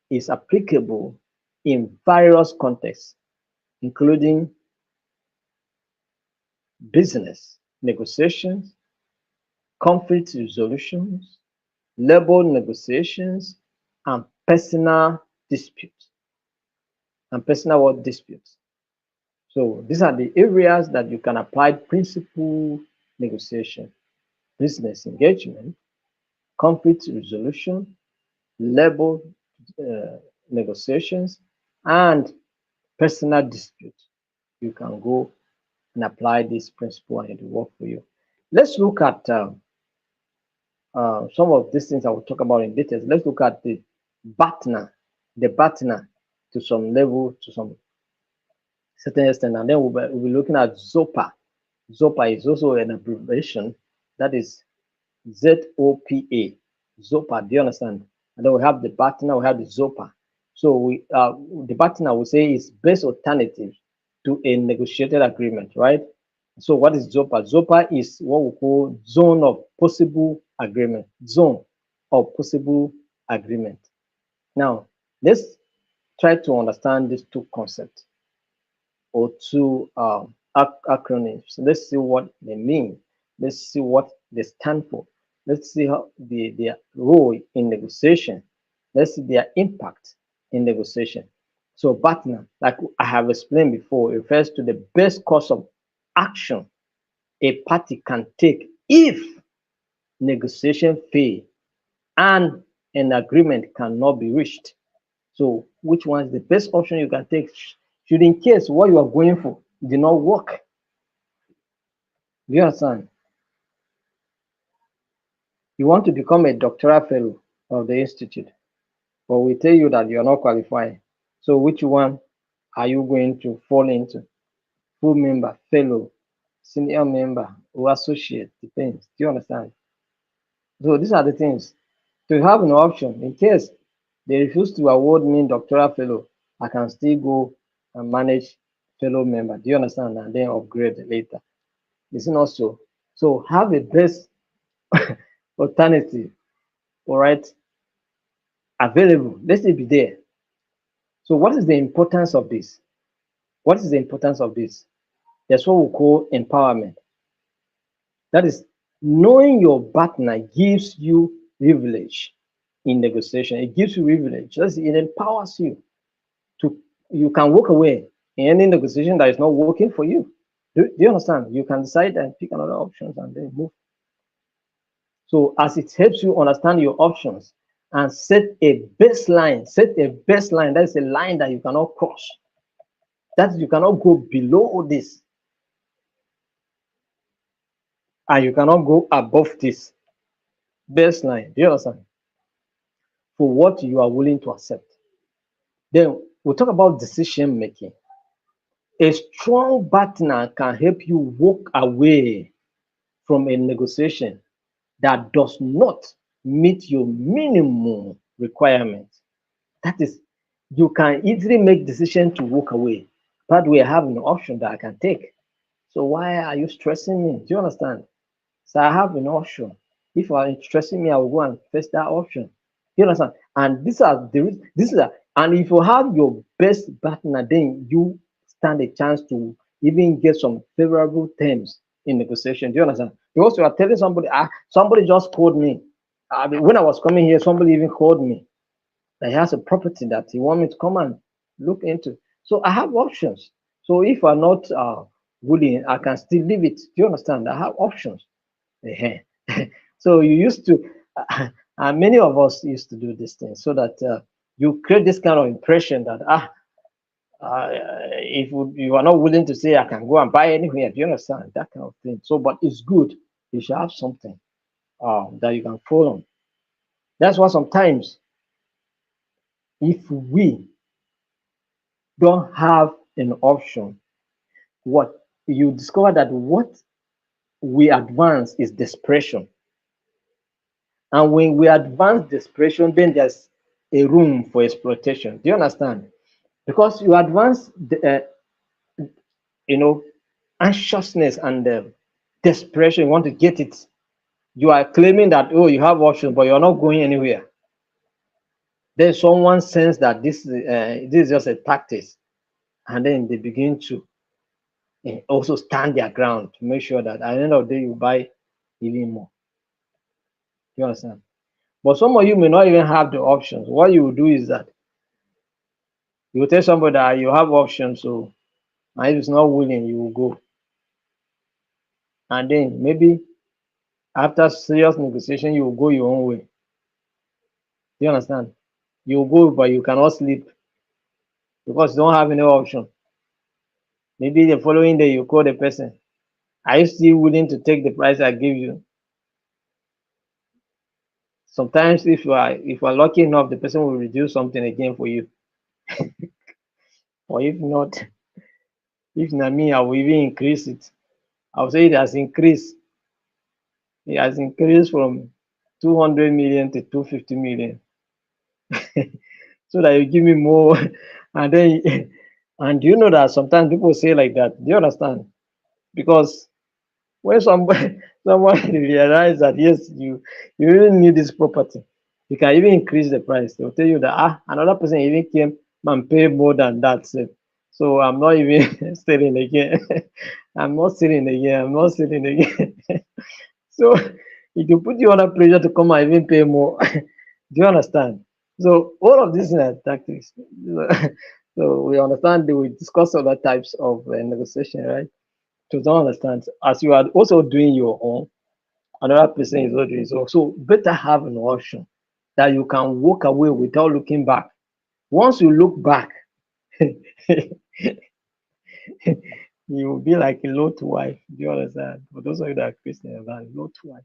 is applicable in various contexts, including business negotiations, conflict resolutions, labor negotiations, and personal disputes and personal work disputes. So these are the areas that you can apply principal negotiation: business engagement, conflict resolution, labor negotiations, and personal disputes. You can go and apply this principle and it will work for you. Let's look at some of these things I will talk about in details. Let's look at the partner to some level, to some certain extent, and then we'll be looking at ZOPA. ZOPA is also an abbreviation, that is ZOPA. ZOPA, do you understand? And then we have the partner, we have the ZOPA. So the partner will say is best alternative to a negotiated agreement, right? So what is ZOPA? ZOPA is what we call zone of possible agreement. Zone of possible agreement. Now, let's try to understand these two concepts or two acronyms. Let's see what they mean. Let's see what they stand for. Let's see how their role in negotiation. Let's see their impact in negotiation. So partner, like I have explained before, refers to the best course of action a party can take if negotiation fail and an agreement cannot be reached. So which one is the best option you can take should in case what you are going for did not work? Do you understand? You want to become a doctoral fellow of the institute, but we tell you that you are not qualified. So which one are you going to fall into? Full member, fellow, senior member, or associate? Depends. Do you understand? So these are the things. To have an option in case they refuse to award me doctoral fellow, I can still go and manage fellow member. Do you understand? And then upgrade later. Is it not so? So have a best alternative, all right, available. Let it be there. So what is the importance of this? What is the importance of this? That's what we call empowerment. That is, knowing your partner gives you privilege in negotiation. It gives you privilege. It empowers you to, you can walk away in any negotiation that is not working for you. Do you understand? You can decide and pick another options and then move. So as it helps you understand your options and set a baseline, that is a line that you cannot cross. That you cannot go below this. And you cannot go above this baseline. Do you understand? For what you are willing to accept. Then we'll talk about decision making. A strong partner can help you walk away from a negotiation that does not meet your minimum requirements. That is, you can easily make decision to walk away. But we have an option that I can take. So why are you stressing me? Do you understand? So I have an option. If you are stressing me, I will go and face that option. You understand? And and if you have your best partner, then you stand a chance to even get some favorable terms in negotiation. Do you understand? Because you are telling somebody, somebody just called me. I mean, when I was coming here, somebody even called me that he has a property that he want me to come and look into. So I have options. So if I'm not willing, I can still leave it. Do you understand? I have options. So you used to, many of us used to do this thing so that you create this kind of impression that if you are not willing to say I can go and buy anywhere, do you understand that kind of thing? So, but it's good. You should have something that you can fall on. That's why sometimes if we don't have an option, what you discover that what we advance is desperation, and when we advance desperation, then there's a room for exploitation. Do you understand? Because you advance you know, anxiousness and desperation. You want to get it. You are claiming that, oh, you have options, but you're not going anywhere. Then someone sense that this is just a tactic, and then they begin to also stand their ground to make sure that at the end of the day you buy even more. You understand? But some of you may not even have the options. What you will do is that you will tell somebody that you have options, so and if it's not willing, you will go. And then maybe after serious negotiation, you will go your own way. Do you understand? You will go, but you cannot sleep because you don't have any option. Maybe the following day you call the person. Are you still willing to take the price I give you? Sometimes if you are lucky enough, the person will reduce something again for you. Or if not, if not me, I will even increase it. I will say it has increased. It has increased from 200 million to 250 million. So that you give me more. And then and you know that sometimes people say like that. Do you understand? Because when somebody someone realize that yes, you really need this property, you can even increase the price. They'll tell you that another person even came and paid more than that. So I'm not even selling again. I'm not selling again. I'm not selling again. So it will put you under pressure to come and even pay more. Do you understand? So all of these are tactics. So we understand that we discuss other types of negotiation, right? To don't understand, as you are also doing your own, another person is also doing so. So better have an option that you can walk away without looking back. Once you look back, you will be like a Lot wife. Do you understand? For those of you that are Christian, that Lot wife.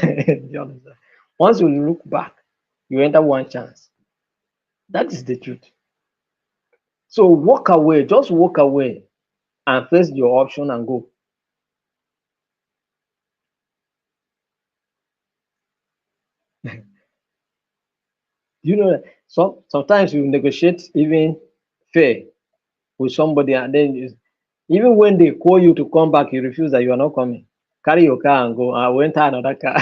Do you understand? Once you look back, you enter one chance. That is the truth. So walk away, just walk away and face your option and go. You know, sometimes you negotiate even fair with somebody, and then even when they call you to come back, you refuse that you are not coming. Carry your car and go. I will enter another car.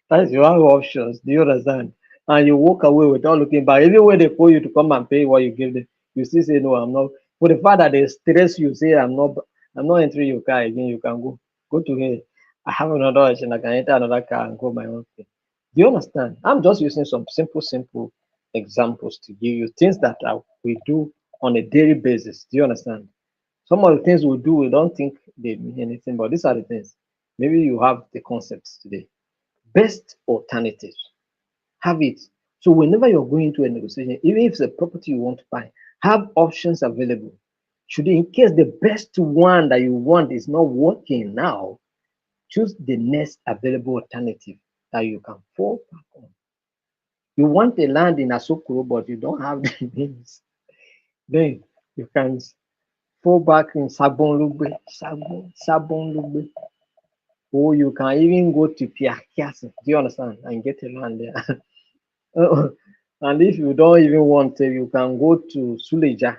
That's your options. Do you understand? And you walk away without looking back. Even when they call you to come and pay what you give them, you still say no, I'm not. For the fact that they stress you, say I'm not entering your car again. You can go. Go to here. I have another option. I can enter another car and go my own way. Do you understand? I'm just using some simple examples to give you things that we do on a daily basis. Do you understand? Some of the things we do, we don't think they mean anything, but these are the things. Maybe you have the concepts today. Best alternatives. Have it. So whenever you're going to a negotiation, even if it's a property you want to buy, have options available. Should in case the best one that you want is not working now, choose the next available alternative that you can fall back on. You want a land in Asokoro, but you don't have the means. Then you can fall back in Sabon Lugbe, or you can even go to Piakiasi. Do you understand? And get a land there. And if you don't even want to, you can go to Suleja.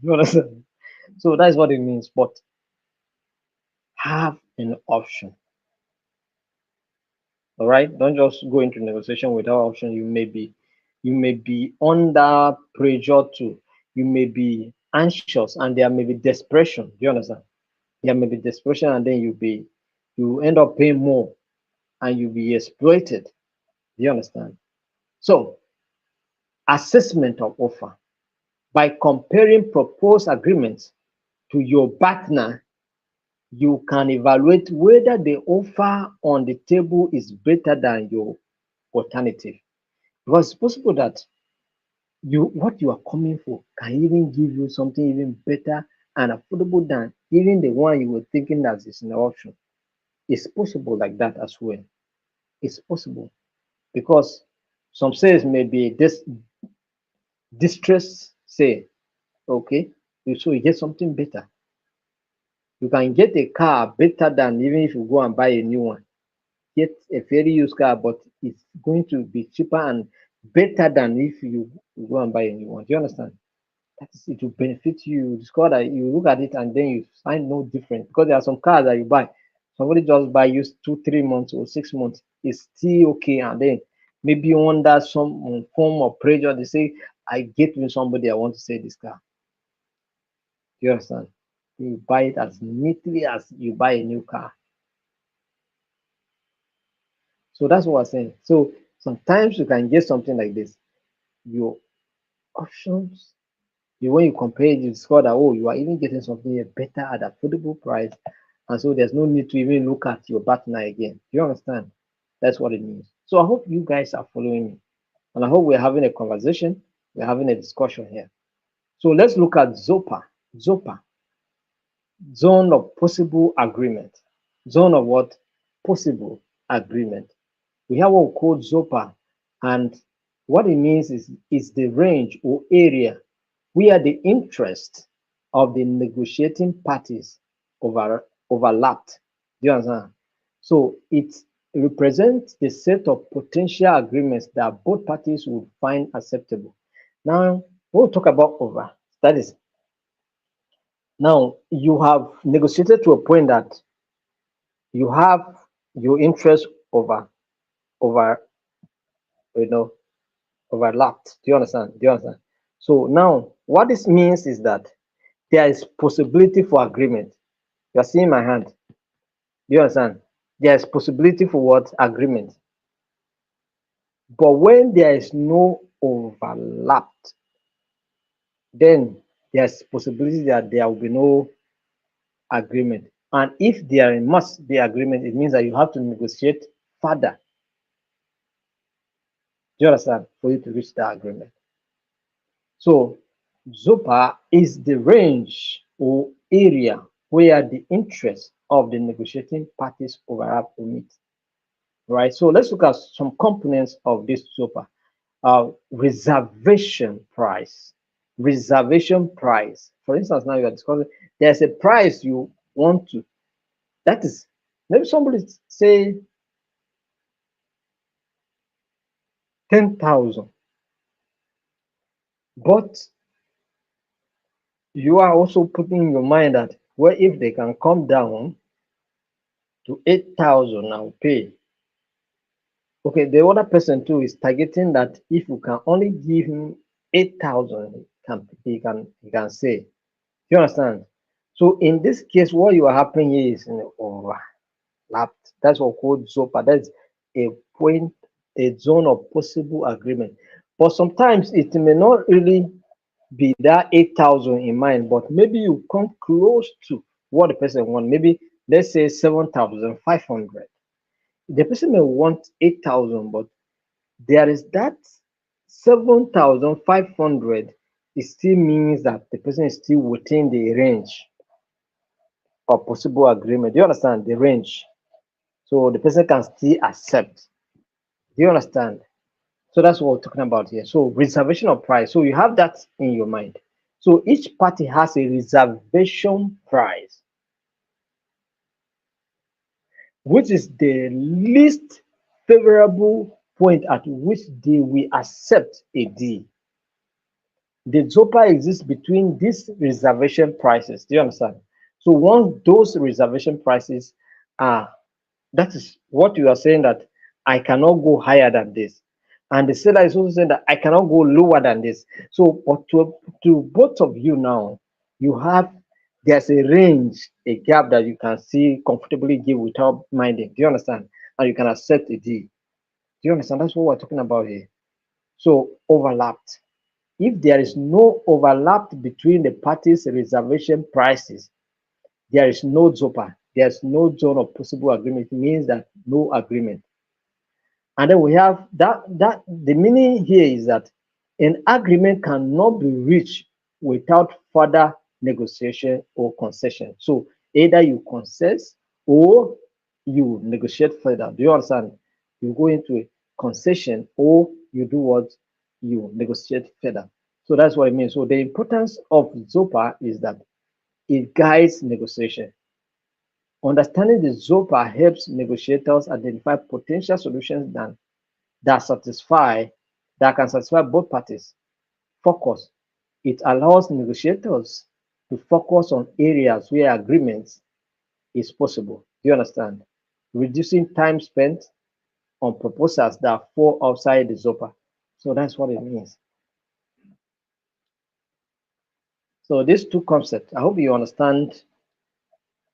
You understand? So that's what it means. But have an option. All right. Don't just go into negotiation without option. You may be under pressure too. You may be anxious, and there may be desperation. Do you understand? There may be desperation, and then you end up paying more, and you'll be exploited. Do you understand? So, assessment of offer. By comparing proposed agreements to your partner, you can evaluate whether the offer on the table is better than your alternative. Because it's possible that what you are coming for can even give you something even better and affordable than even the one you were thinking that is in the option. It's possible like that as well. It's possible because some sales may be this distress sale. Okay, so you get something better. You can get a car better than even if you go and buy a new one. Get a very used car, but it's going to be cheaper and better than if you go and buy a new one. Do you understand? That is, it will benefit you. You discover that you look at it and then you find no difference because there are some cars that you buy. Somebody just buy you 2, 3 months or 6 months, it's still okay, and then maybe under some form of pressure, they say, I get with somebody, I want to sell this car. Do you understand? You buy it as neatly as you buy a new car. So that's what I'm saying. So sometimes you can get something like this. Your options, when you compare it, you discover that oh, you are even getting something better at affordable price, and so there's no need to even look at your partner again. Do you understand? That's what it means. So I hope you guys are following me, and I hope we're having a conversation, we're having a discussion here. So let's look at ZOPA. ZOPA, zone of possible agreement. Zone of what? Possible agreement. We have what we call ZOPA, and what it means is the range or area where the interest of the negotiating parties overlapped. Do you understand? So it represents the set of potential agreements that both parties would find acceptable. Now, we'll talk about over. That is, now you have negotiated to a point that you have your interest over you know overlapped. Do you understand? Do you understand? So now what this means is that there is possibility for agreement. You are seeing my hand. Do you understand? There is possibility for what? Agreement. But when there is no overlap, then there's possibility that there will be no agreement. And if there must be agreement, it means that you have to negotiate further. Do you understand? For you to reach that agreement. So ZOPA is the range or area where the interests of the negotiating parties overlap or meet. Right. So let's look at some components of this ZOPA. Reservation price. Reservation price. For instance, now you are discussing there's a price you want to. That is, maybe somebody say 10,000, but you are also putting in your mind that well, if they can come down to 8,000, I'll pay. Okay, the other person too is targeting that if you can only give him 8,000, he can say. Do you understand? So in this case, what you are happening here is overlapped. That's what called ZOPA. That's a point, a zone of possible agreement. But sometimes it may not really be that 8,000 in mind, but maybe you come close to what the person wants. Maybe let's say 7,500. The person may want 8,000, but there is that 7,500. It still means that the person is still within the range of possible agreement. Do you understand the range? So the person can still accept. Do you understand? So that's what we're talking about here. So reservation of price. So you have that in your mind. So each party has a reservation price, which is the least favorable point at which they will accept a deal. The ZOPA exists between these reservation prices. Do you understand? So once those reservation prices are, that is what you are saying, that I cannot go higher than this. And the seller is also saying that I cannot go lower than this. So, but to both of you now, you have, there's a range, a gap that you can see comfortably give without minding. Do you understand? And you can accept a deal. Do you understand? That's what we're talking about here. So overlapped. If there is no overlap between the parties' reservation prices, there is no ZOPA. There's no zone of possible agreement. It means that no agreement. And then we have that the meaning here is that An agreement cannot be reached without further negotiation or concession. So either you concess or you negotiate further. Do you understand? You go into a concession or you do what? You negotiate further. So that's what it means. So the importance of ZOPA is that it guides negotiation. Understanding the ZOPA helps negotiators identify potential solutions that satisfy that can satisfy both parties. Focus. It allows negotiators to focus on areas where agreement is possible. Do you understand? Reducing time spent on proposals that fall outside the ZOPA. So that's what it means. So these two concepts, I hope you understand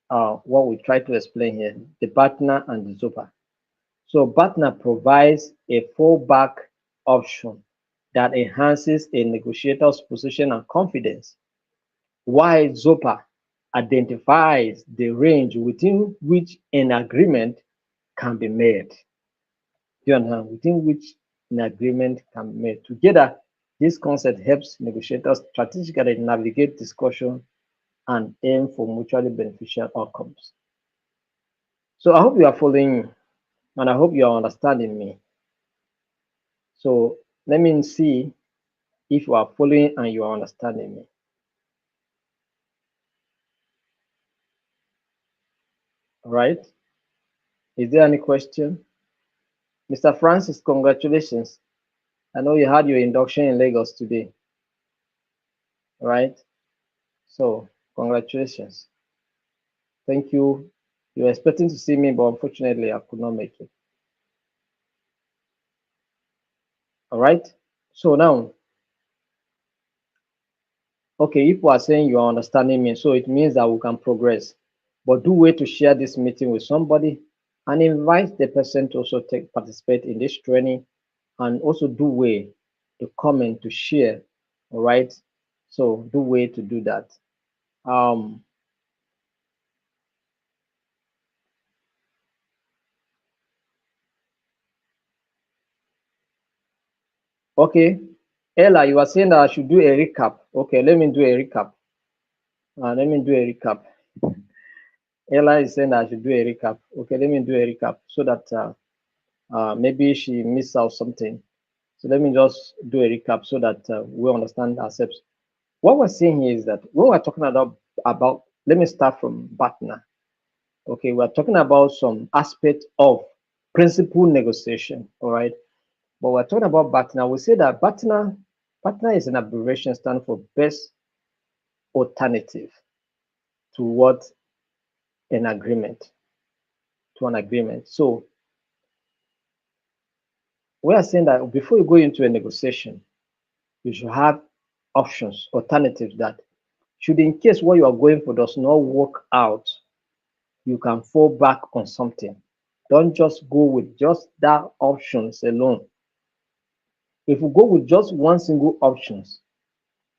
what we try to explain here, the partner and the ZOPA. So partner provides a fallback option that enhances a negotiator's position and confidence, while ZOPA identifies the range within which an agreement can be made. Do you understand? Within which an agreement can be made. Together, this concept helps negotiators strategically navigate discussion and aim for mutually beneficial outcomes. So I hope you are following me and I hope you are understanding me. So let me see if you are following and you are understanding me. All right. Is there any question? Mr. Francis, congratulations. I know you had your induction in Lagos today. All right. So congratulations. Thank you. You were expecting to see me, but unfortunately I could not make it. All right. So now, okay, if we are saying you are understanding me, so it means that we can progress. But do wait to share this meeting with somebody and invite the person to also participate in this training, and also do way to comment to share. All right. So do way to do that. Um, okay. Ella, you are saying that I should do a recap. Okay, let me do a recap. Let me do a recap. Ella is saying that I should do a recap. Okay, let me do a recap so that maybe she missed out something. So let me just do a recap so that we understand ourselves. What we're saying here is that when we're talking about let me start from partner. Okay, we're talking about some aspect of principal negotiation. All right, but we're talking about partner. We say that partner is an abbreviation stand for best alternative to what an agreement to an agreement. So we are saying that before you go into a negotiation, you should have options, alternatives that should in case what you are going for does not work out, you can fall back on something. Don't just go with just that options alone. If you go with just one single options,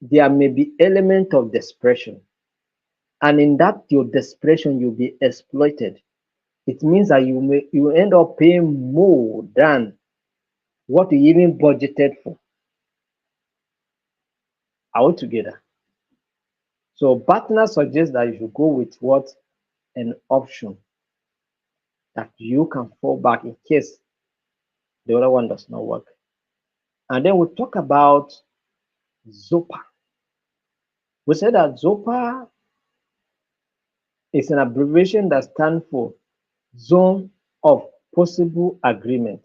there may be element of desperation. And in that your desperation, you'll be exploited. It means that you end up paying more than what you even budgeted for altogether. So partners suggest that you should go with what an option that you can fall back in case the other one does not work. And then we talk about ZOPA. We said that ZOPA is an abbreviation that stands for Zone of Possible Agreement.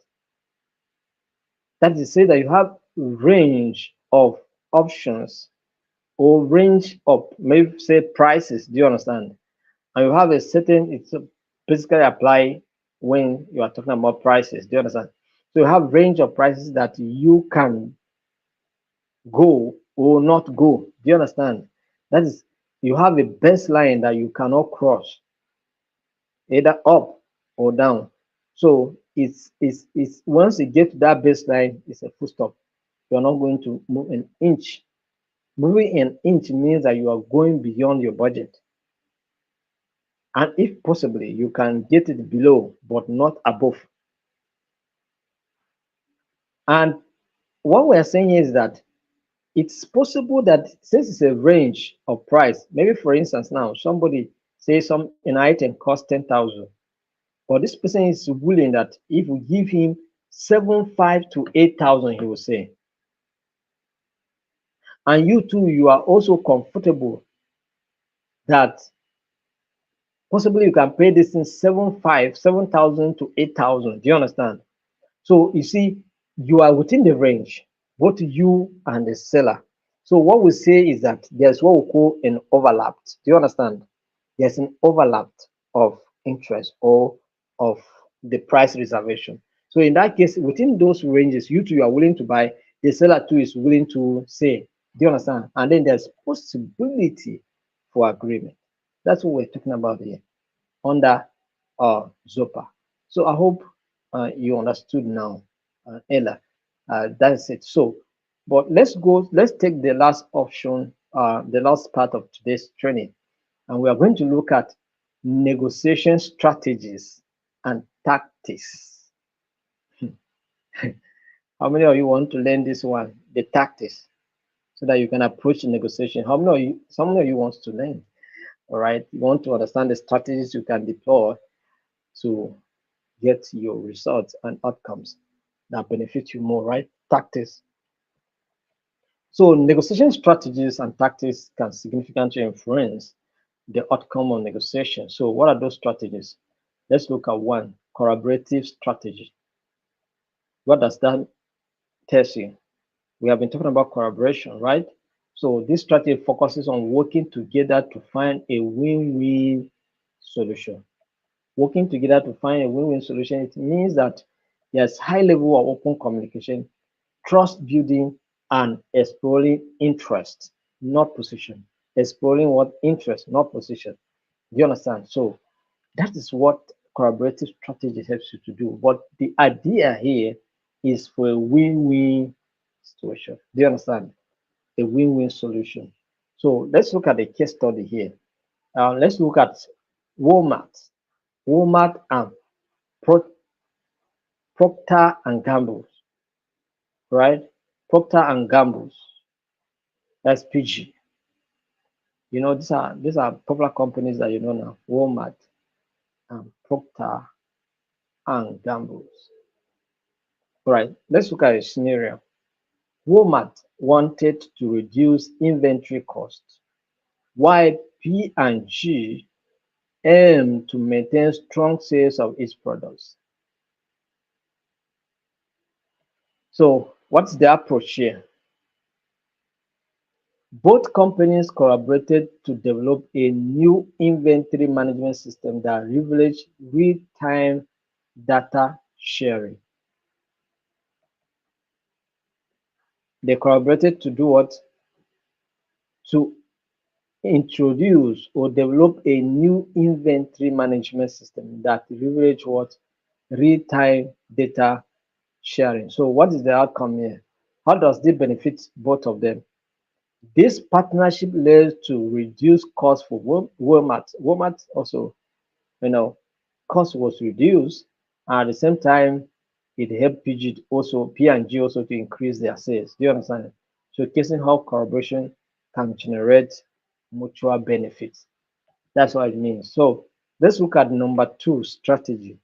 That is to say that you have range of options or range of maybe say prices. Do you understand? And you have a certain, it's basically apply when you are talking about prices. Do you understand? So you have range of prices that you can go or not go. Do you understand? That is, you have a baseline that you cannot cross, either up or down. So it's once you get to that baseline, it's a full stop. You're not going to move an inch. Moving an inch means that you are going beyond your budget. And if possibly, you can get it below, but not above. And what we're saying is that It's possible that since it's a range of price, maybe for instance, now somebody says some an item costs 10,000, but this person is willing that if we give him 7,500 to 8,000, he will say, and you too, you are also comfortable that possibly you can pay this in 7,000 to 8,000. Do you understand? So you see, you are within the range, both you and the seller. So what we say is that there's what we call an overlap. Do you understand? There's an overlap of interest or of the price reservation. So in that case, within those ranges, you two you are willing to buy, the seller too is willing to say. Do you understand? And then there's possibility for agreement. That's what we're talking about here under Zopa. So I hope you understood now, Ella. That's it. So, but let's take the last option, the last part of today's training, and we are going to look at negotiation strategies and tactics. How many of you want to learn this one, the tactics, so that you can approach the negotiation? How many of you, some of you wants to learn? All right, you want to understand the strategies you can deploy to get your results and outcomes that benefit you more, right? Tactics. So negotiation strategies and tactics can significantly influence the outcome of negotiation. So what are those strategies? Let's look at one, collaborative strategy. What does that tell you? We have been talking about collaboration, right? So this strategy focuses on working together to find a win-win solution. Working together to find a win-win solution, it means that there's high level of open communication, trust building, and exploring interest, not position. Exploring what interest, not position. Do you understand? So that is what collaborative strategy helps you to do. But the idea here is for a win-win situation. Do you understand? A win-win solution. So let's look at the case study here. Let's look at Walmart. Walmart and Pro- Procter and Gamble, right? Procter and Gamble, that's PG. You know, these are popular companies that you know now. Walmart and Procter and Gamble. All right, let's look at a scenario. Walmart wanted to reduce inventory costs, while P&G aimed to maintain strong sales of its products. So, what's the approach here? Both companies collaborated to develop a new inventory management system that leveraged real-time data sharing. They collaborated to do what? To introduce or develop a new inventory management system that leverage what? Real-time data sharing. So what is the outcome here? How does this benefit both of them? This partnership led to reduced costs for Walmart. Walmart also, you know, cost was reduced, and at the same time, it helped P&G also to increase their sales. Do you understand? Showcasing how collaboration can generate mutual benefits. That's what it means. So let's look at number two strategy,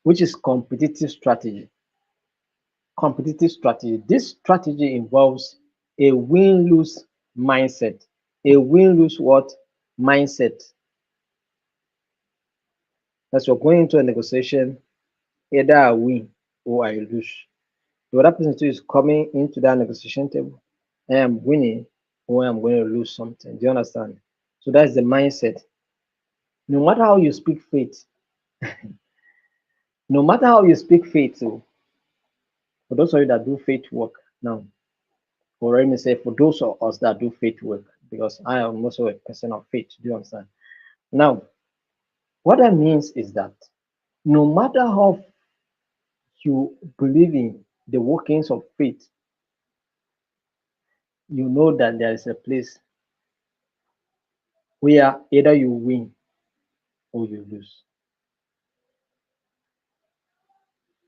which is competitive strategy. Competitive strategy. This strategy involves a win-lose mindset. A win-lose what? Mindset. As you're going into a negotiation, either I win or I lose. The other person too is coming into that negotiation table. I am winning or I'm going to lose something. Do you understand? So that's the mindset. No matter how you speak faith, no matter how you speak faith, so for those of you that do faith work now, or let me say for those of us that do faith work, because I am also a person of faith. Do you understand? Now, what that means is that no matter how you believe in the workings of faith, you know that there is a place where either you win or you lose.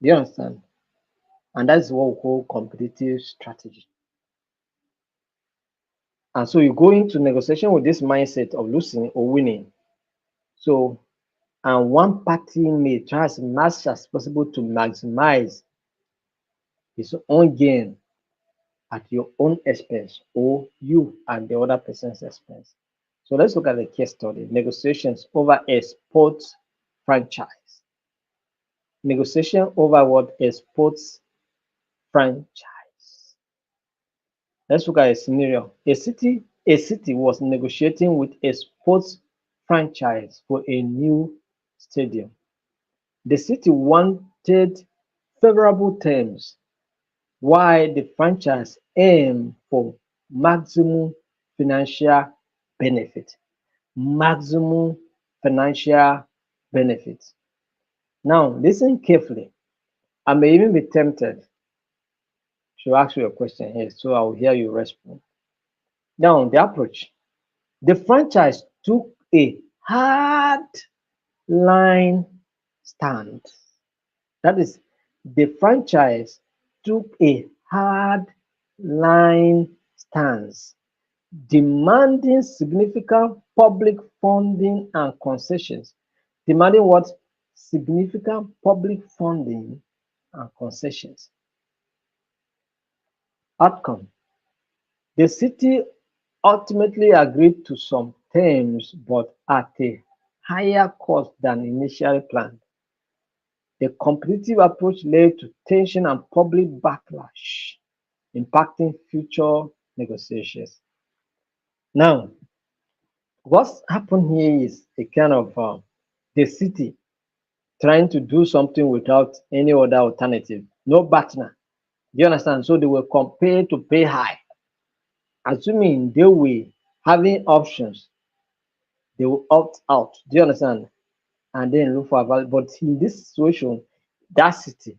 Do you understand? And that's what we call competitive strategy. And so you go into negotiation with this mindset of losing or winning. So, and one party may try as much as possible to maximize his own gain at your own expense or you at the other person's expense. So let's look at the case study. Negotiations over a sports franchise. Negotiation over what? A sports franchise. Let's look at a scenario. A city was negotiating with a sports franchise for a new stadium. The city wanted favorable terms while the franchise aimed for maximum financial benefit. Maximum financial benefit. Now, listen carefully. I may even be tempted to ask you a question here, so I'll hear you respond. Now, the approach. The franchise took a hard line stand. That is, the franchise took a hard line stance, demanding significant public funding and concessions. Demanding what? Significant public funding and concessions. Outcome. The city ultimately agreed to some terms, but at a higher cost than initially planned. The competitive approach led to tension and public backlash, impacting future negotiations. Now, what's happened here is a kind of the city trying to do something without any other alternative, no partner. Do you understand? So they were compelled to pay high, assuming they were having options, they will opt out. Do you understand? And then look for a value. But in this situation, that city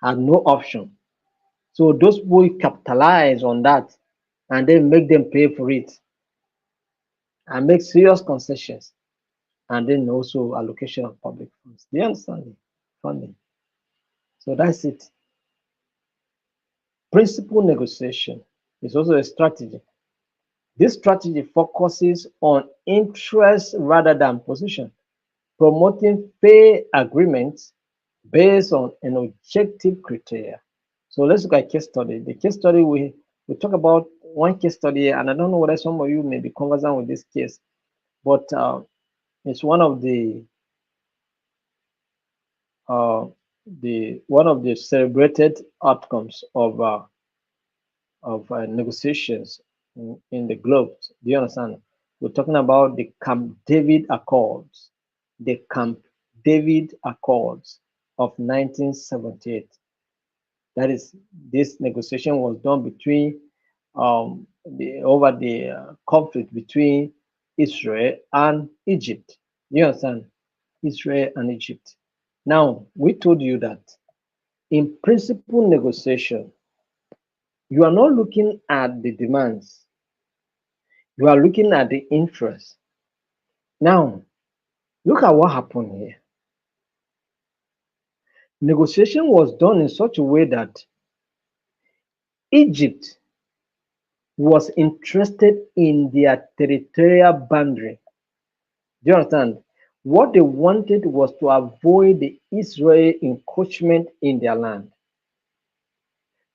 had no option. So those people capitalize on that and then make them pay for it and make serious concessions and then also allocation of public funds. Do you understand me? Funding. So that's it. Principal negotiation is also a strategy. This strategy focuses on interest rather than position, promoting fair agreements based on an objective criteria. So let's look at case study. The case study we talk about one case study, and I don't know whether some of you may be conversant with this case, but it's uh, one of the celebrated outcomes of negotiations in the globe. Do you understand? We're talking about the Camp David Accords, the Camp David Accords of 1978. That is, this negotiation was done between over the conflict between Israel and Egypt. You understand? Israel and Egypt. Now, we told you that in principal negotiation, you are not looking at the demands, you are looking at the interest. Now, look at what happened here. Negotiation was done in such a way that Egypt was interested in their territorial boundary. Do you understand? What they wanted was to avoid the Israel encroachment in their land.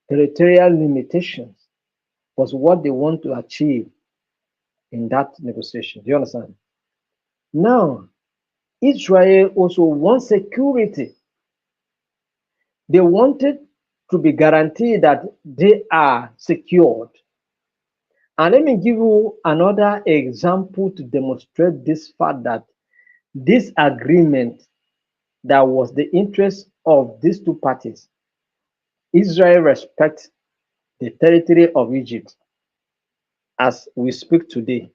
Territorial limitations was what they want to achieve in that negotiation. Do you understand? Now, Israel also wants security. They wanted to be guaranteed that they are secured. And let me give you another example to demonstrate this fact that this agreement that was the interest of these two parties. Israel respects the territory of Egypt as we speak today.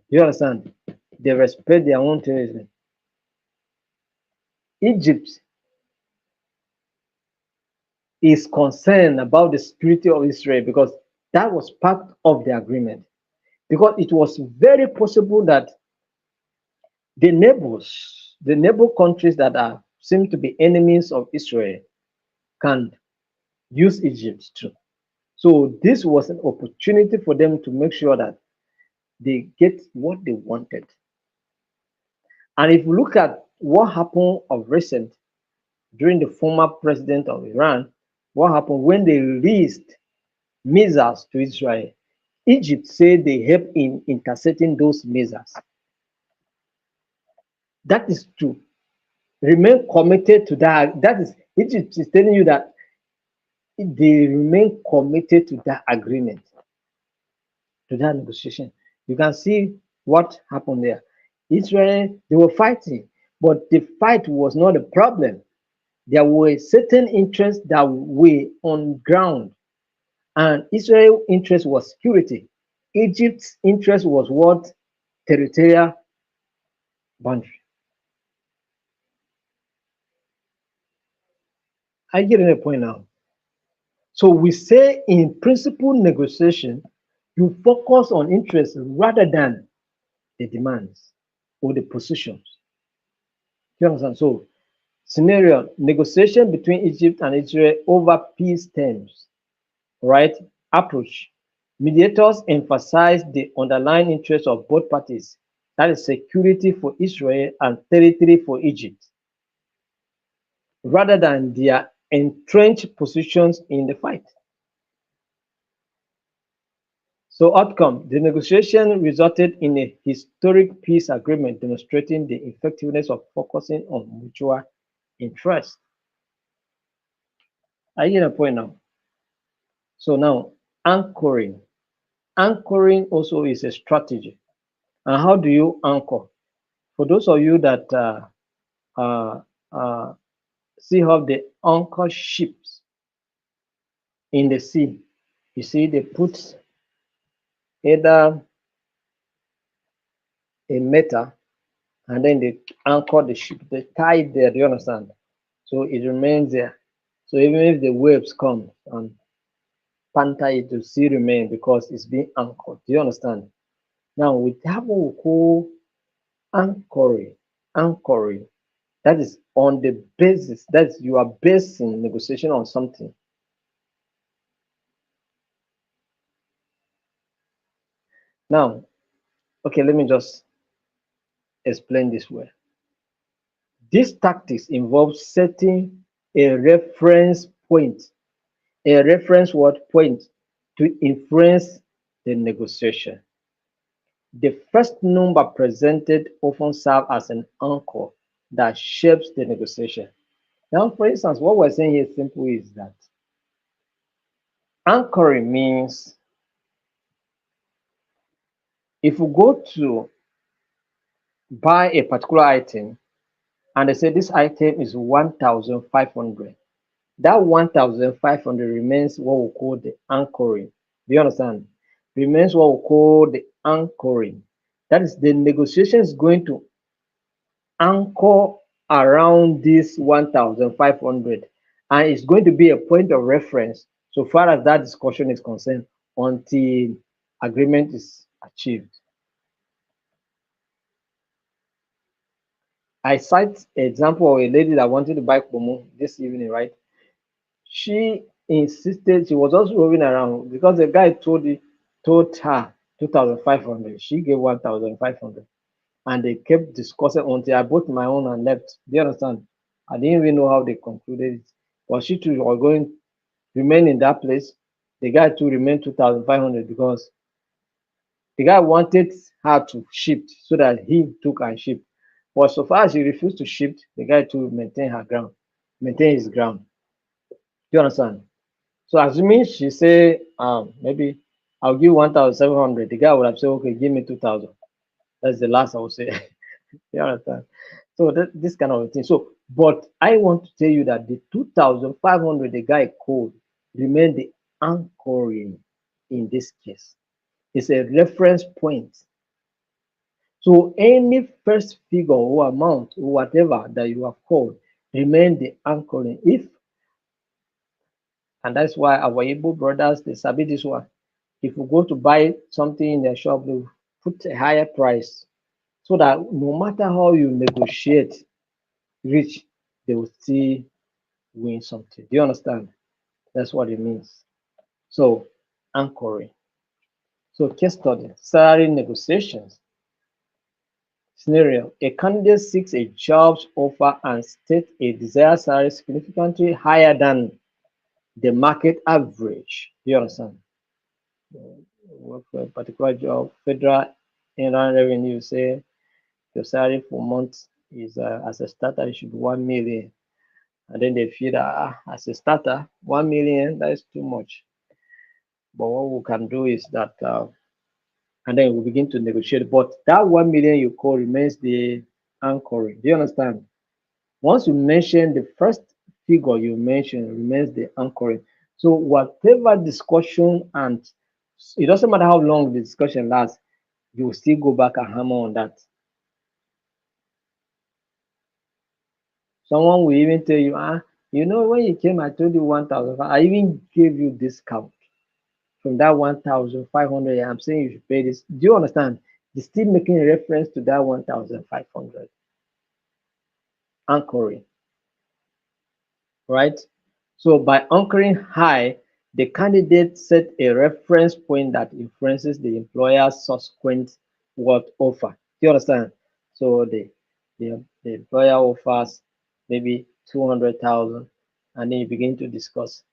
You understand? They respect their own territory. Egypt is concerned about the security of Israel because that was part of the agreement. Because it was very possible that the neighbor countries that are seem to be enemies of Israel can use Egypt too. So this was an opportunity for them to make sure that they get what they wanted. And if you look at what happened of recent during the former president of Iran, what happened when they released missiles to Israel? Egypt said they helped in intercepting those missiles. That is to remain committed to that. That is, Egypt is telling you that they remain committed to that agreement, to that negotiation. You can see what happened there. Israel, they were fighting, but the fight was not a problem. There were certain interests that were on ground, and Israel's interest was security. Egypt's interest was what? Territorial boundary. I get the point now. So we say in principle negotiation, you focus on interest rather than the demands or the positions. You understand? So scenario negotiation between Egypt and Israel over peace terms, right? Approach. Mediators emphasize the underlying interests of both parties, that is security for Israel and territory for Egypt, rather than their entrenched positions in the fight. So outcome, the negotiation resulted in a historic peace agreement demonstrating the effectiveness of focusing on mutual interest. I get a point now. So now anchoring. Anchoring also is a strategy. And how do you anchor? For those of you that uh, uh, see how they anchor ships in the sea, you see they put either a metal and then they anchor the ship. They tie it there. Do you understand? So it remains there. So even if the waves come and panta it will still remain because it's being anchored. Do you understand? Now we have what we call anchoring. Anchoring. That is on the basis that you are basing negotiation on something. Now, okay, let me just explain this way. This tactics involves setting a reference point, a reference word point to influence the negotiation. The first number presented often serves as an anchor that shapes the negotiation. Now, for instance, what we're saying here simply is that anchoring means if we go to buy a particular item and they say this item is 1,500, that 1,500 remains what we call the anchoring. Do you understand? Remains what we call the anchoring. That is, the negotiation is going to anchor around this 1,500 and it's going to be a point of reference so far as that discussion is concerned until agreement is achieved. I cite an example of a lady that wanted to buy Pomo this evening, right? She insisted, she was also roving around because the guy told her 2,500. She gave 1,500. And they kept discussing until I bought my own and left. Do you understand? I didn't even know how they concluded it. But she too was going to remain in that place. The guy too remained 2,500 because the guy wanted her to shift so that he took and shift. But so far as he refused to shift, the guy to maintain her ground, maintain his ground. Do you understand? So assuming she say maybe I'll give 1,700, the guy would have said, okay, give me 2,000. That's the last I would say. You understand? So this kind of thing. So, but I want to tell you that the 2,500 the guy called remain the anchoring in this case. It's a reference point. So any first figure or amount or whatever that you have called remain the anchoring. If and that's why our Igbo brothers they sabi this one. If you go to buy something in their shop, they put a higher price so that no matter how you negotiate rich, they will still win something. Do you understand? That's what it means. So, anchoring. So, case study, salary negotiations. Scenario, a candidate seeks a jobs offer and states a desired salary significantly higher than the market average. You understand? Work for a particular job, federal inland revenue say your salary for month is as a starter it should be 1 million, and then they feel that as a starter 1 million that is too much. But what we can do is that, and then we begin to negotiate. But that 1 million you call remains the anchoring. Do you understand? Once you mention the first figure you mention remains the anchoring. So whatever discussion, and it doesn't matter how long the discussion lasts, you will still go back and hammer on that. Someone will even tell you, when you came, I told you 1,000. I even gave you discount from that 1,500. I'm saying you should pay this. Do you understand? You're still making a reference to that 1,500. Anchoring, right? So by anchoring high, the candidate set a reference point that influences the employer's subsequent what offer. Do you understand? So the employer offers maybe 200,000, and then you begin to discuss.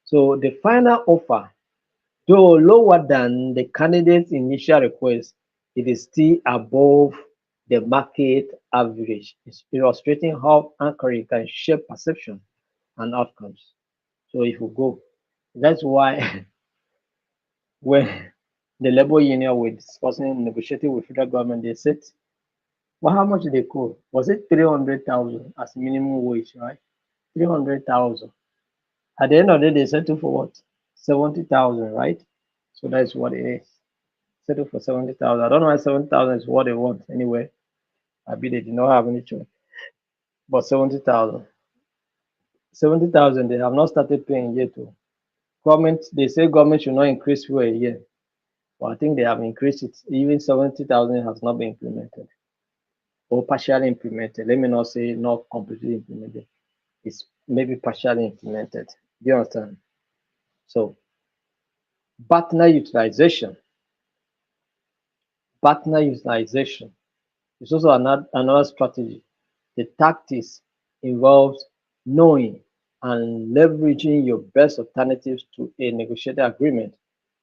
So the final offer, though lower than the candidate's initial request, it is still above the market average. It's illustrating how anchoring can shape perception and outcomes. So if we go, that's why when the labor union were discussing negotiating with federal government, they said, well, how much did they call? Was it 300,000 as minimum wage, right? 300,000. At the end of the day, they settled for what? 70,000, right? So that's what it is. Settled for 70,000. I don't know why 70,000 is what they want anyway. I bet they did not have any choice. But 70,000. 70,000, they have not started paying yet. Too. Government, they say government should not increase fuel a year. Well, I think they have increased it. Even 70,000 has not been implemented or partially implemented. Let me not say not completely implemented. It's maybe partially implemented. Do you understand? So, partner utilization. Partner utilization is also another strategy. The tactics involves knowing and leveraging your best alternatives to a negotiated agreement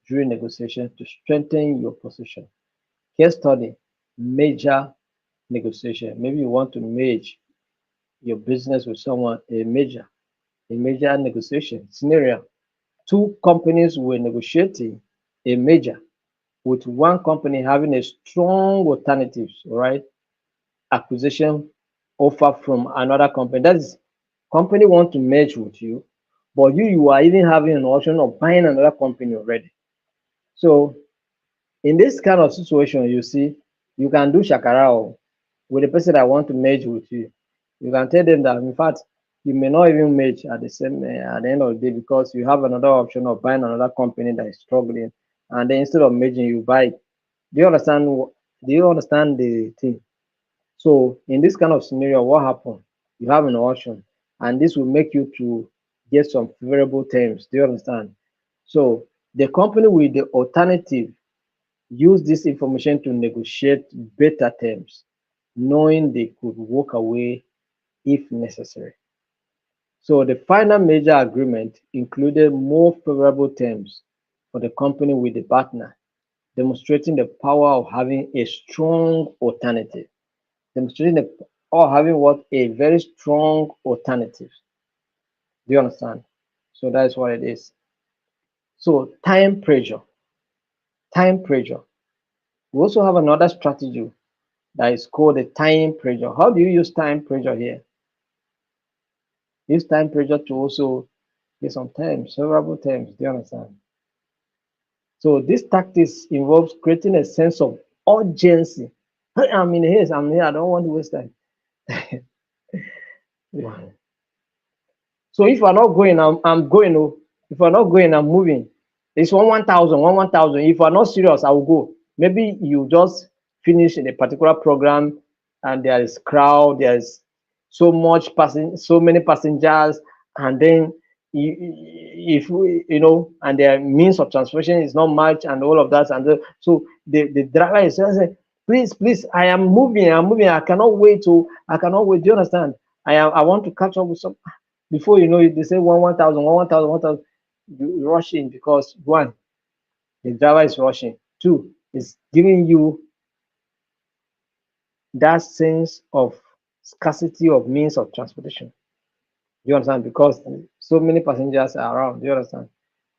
during negotiation to strengthen your position. Case study, major negotiation. Maybe you want to merge your business with someone, a major negotiation scenario. Two companies were negotiating a major with one company having a strong alternatives, right? Acquisition offer from another company. That is, company want to merge with you, but you are even having an option of buying another company already. So in this kind of situation, you see, you can do shakara with the person that want to merge with you. You can tell them that, in fact, you may not even merge at the end of the day because you have another option of buying another company that is struggling, and then instead of merging, you buy it. Do you understand? Do you understand the thing? So in this kind of scenario, what happens? You have an option, and this will make you to get some favorable terms. Do you understand? So the company with the alternative use this information to negotiate better terms, knowing they could walk away if necessary. So the final major agreement included more favorable terms for the company with the partner, demonstrating the power of having a strong alternative. Demonstrating the power of having what? A very strong alternative. Do you understand? So that's what it is. So time pressure. Time pressure. We also have another strategy that is called the time pressure. How do you use time pressure here? Use time pressure to also get some terms, favorable terms. Do you understand? So this tactics involves creating a sense of urgency. Hey, I'm in haste, I'm here, I don't want to waste time. Yeah. So if I'm not going, I'm going. Oh. If I'm not going, I'm moving. It's 1,000, 1,000. If I'm not serious, I will go. Maybe you just finish in a particular program and there is crowd, there's so many passengers, and then if we, and their means of transportation is not much and all of that, and so the driver is saying, please, I'm moving, I cannot wait. Do you understand? I want to catch up with some. Before you know it, they say 1,000, 1,000. You rush in because one, the driver is rushing. Two, is giving you that sense of scarcity of means of transportation. Do you understand? Because so many passengers are around. Do you understand?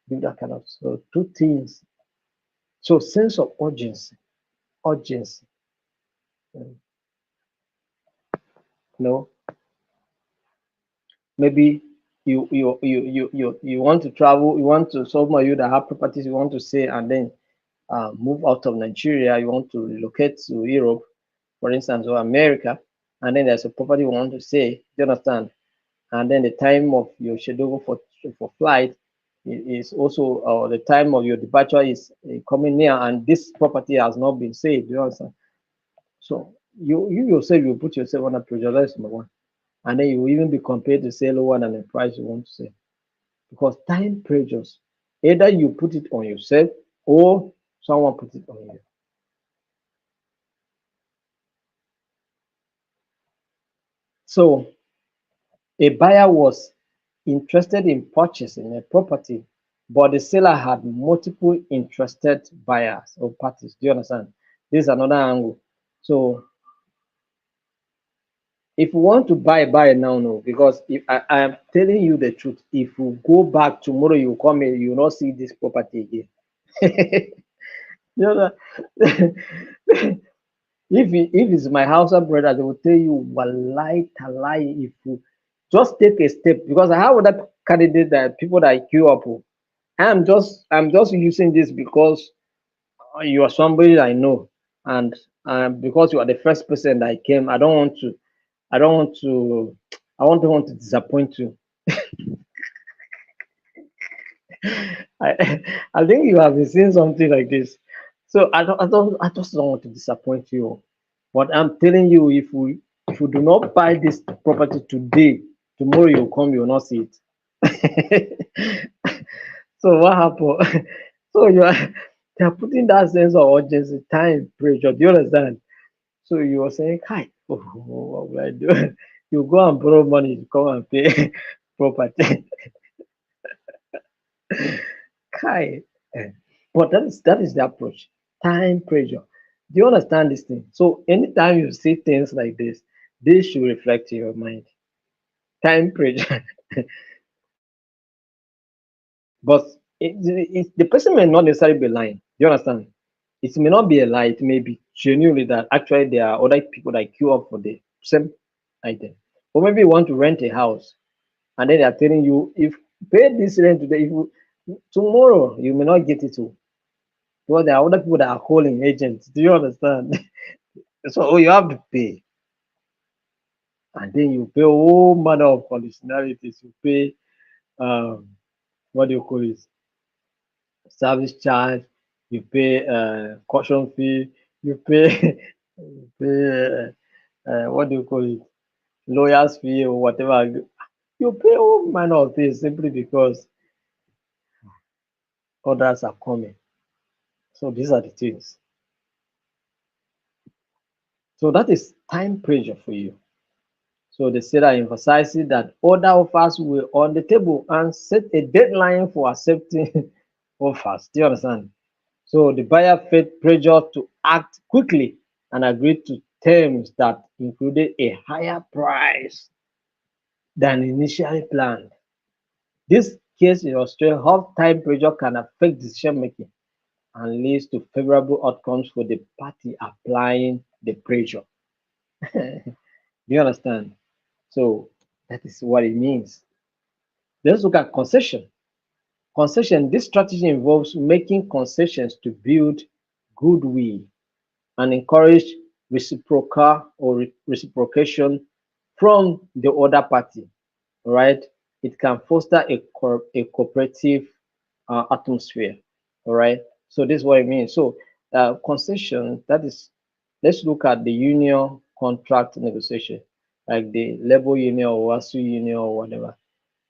Do that kind of, so two things. So sense of urgency. You know, maybe you want to travel, you want to, some of you that have properties, you want to say, and then move out of Nigeria, you want to relocate to Europe, for instance, or America, and then there's a property you want to say. Do you understand? And then the time of your schedule for flight is also, the time of your departure is coming near, and this property has not been saved. You understand? So you yourself, you put yourself under pressure. That's number one, and then you will even be compared to say lower than the price you want to say, because time pressures. Either you put it on yourself or someone put it on you. So a buyer was interested in purchasing a property, but the seller had multiple interested buyers or parties. Do you understand? This is another angle. So if you want to buy now, no, because if I am telling you the truth, if you go back tomorrow, you come here, you will not see this property again. You know, if it's my house brother, they will tell you, wallahi talai, if you just take a step, because I have other candidate that people that I queue up with. I'm just using this because you are somebody that I know, and because you are the first person that I came, I don't want to, don't want to disappoint you. I I think you have been seeing something like this. So I just don't want to disappoint you. But I'm telling you, if we do not buy this property today, tomorrow you come, you will not see it. So what happened? So they are putting that sense of urgency, time, pressure. Do you understand? So you were saying, Kai, what will I do? You go and borrow money to come and pay property. Kai. eh. But that is the approach. Time pressure. Do you understand this thing? So anytime you see things like this should reflect in your mind. Time pressure. But the person may not necessarily be lying. Do you understand? It may not be a lie. It may be genuinely that actually there are other people that queue up for the same item. Or maybe you want to rent a house, and then they are telling you, if pay this rent today, if you, tomorrow you may not get it to, because there are other people that are calling agents. Do you understand? So you have to pay, and then you pay all manner of conditionalities. You pay, um, what do you call it? Service charge. You pay caution fee. You pay, you pay what do you call it? Lawyers fee or whatever. You pay all manner of things simply because others are coming. So these are the things. So that is time pressure for you. So the seller emphasizes that other offers were on the table and set a deadline for accepting offers. Do you understand? So the buyer felt pressure to act quickly and agreed to terms that included a higher price than initially planned. This case illustrates how time pressure can affect decision making and leads to favorable outcomes for the party applying the pressure. Do you understand? So that is what it means. Let's look at concession. Concession, this strategy involves making concessions to build goodwill and encourage reciprocal or reciprocation from the other party. Right? It can foster a cooperative atmosphere. All right. So this is what it means. So concession, that is, let's look at the union contract negotiation, like the labor union or ASU union or whatever.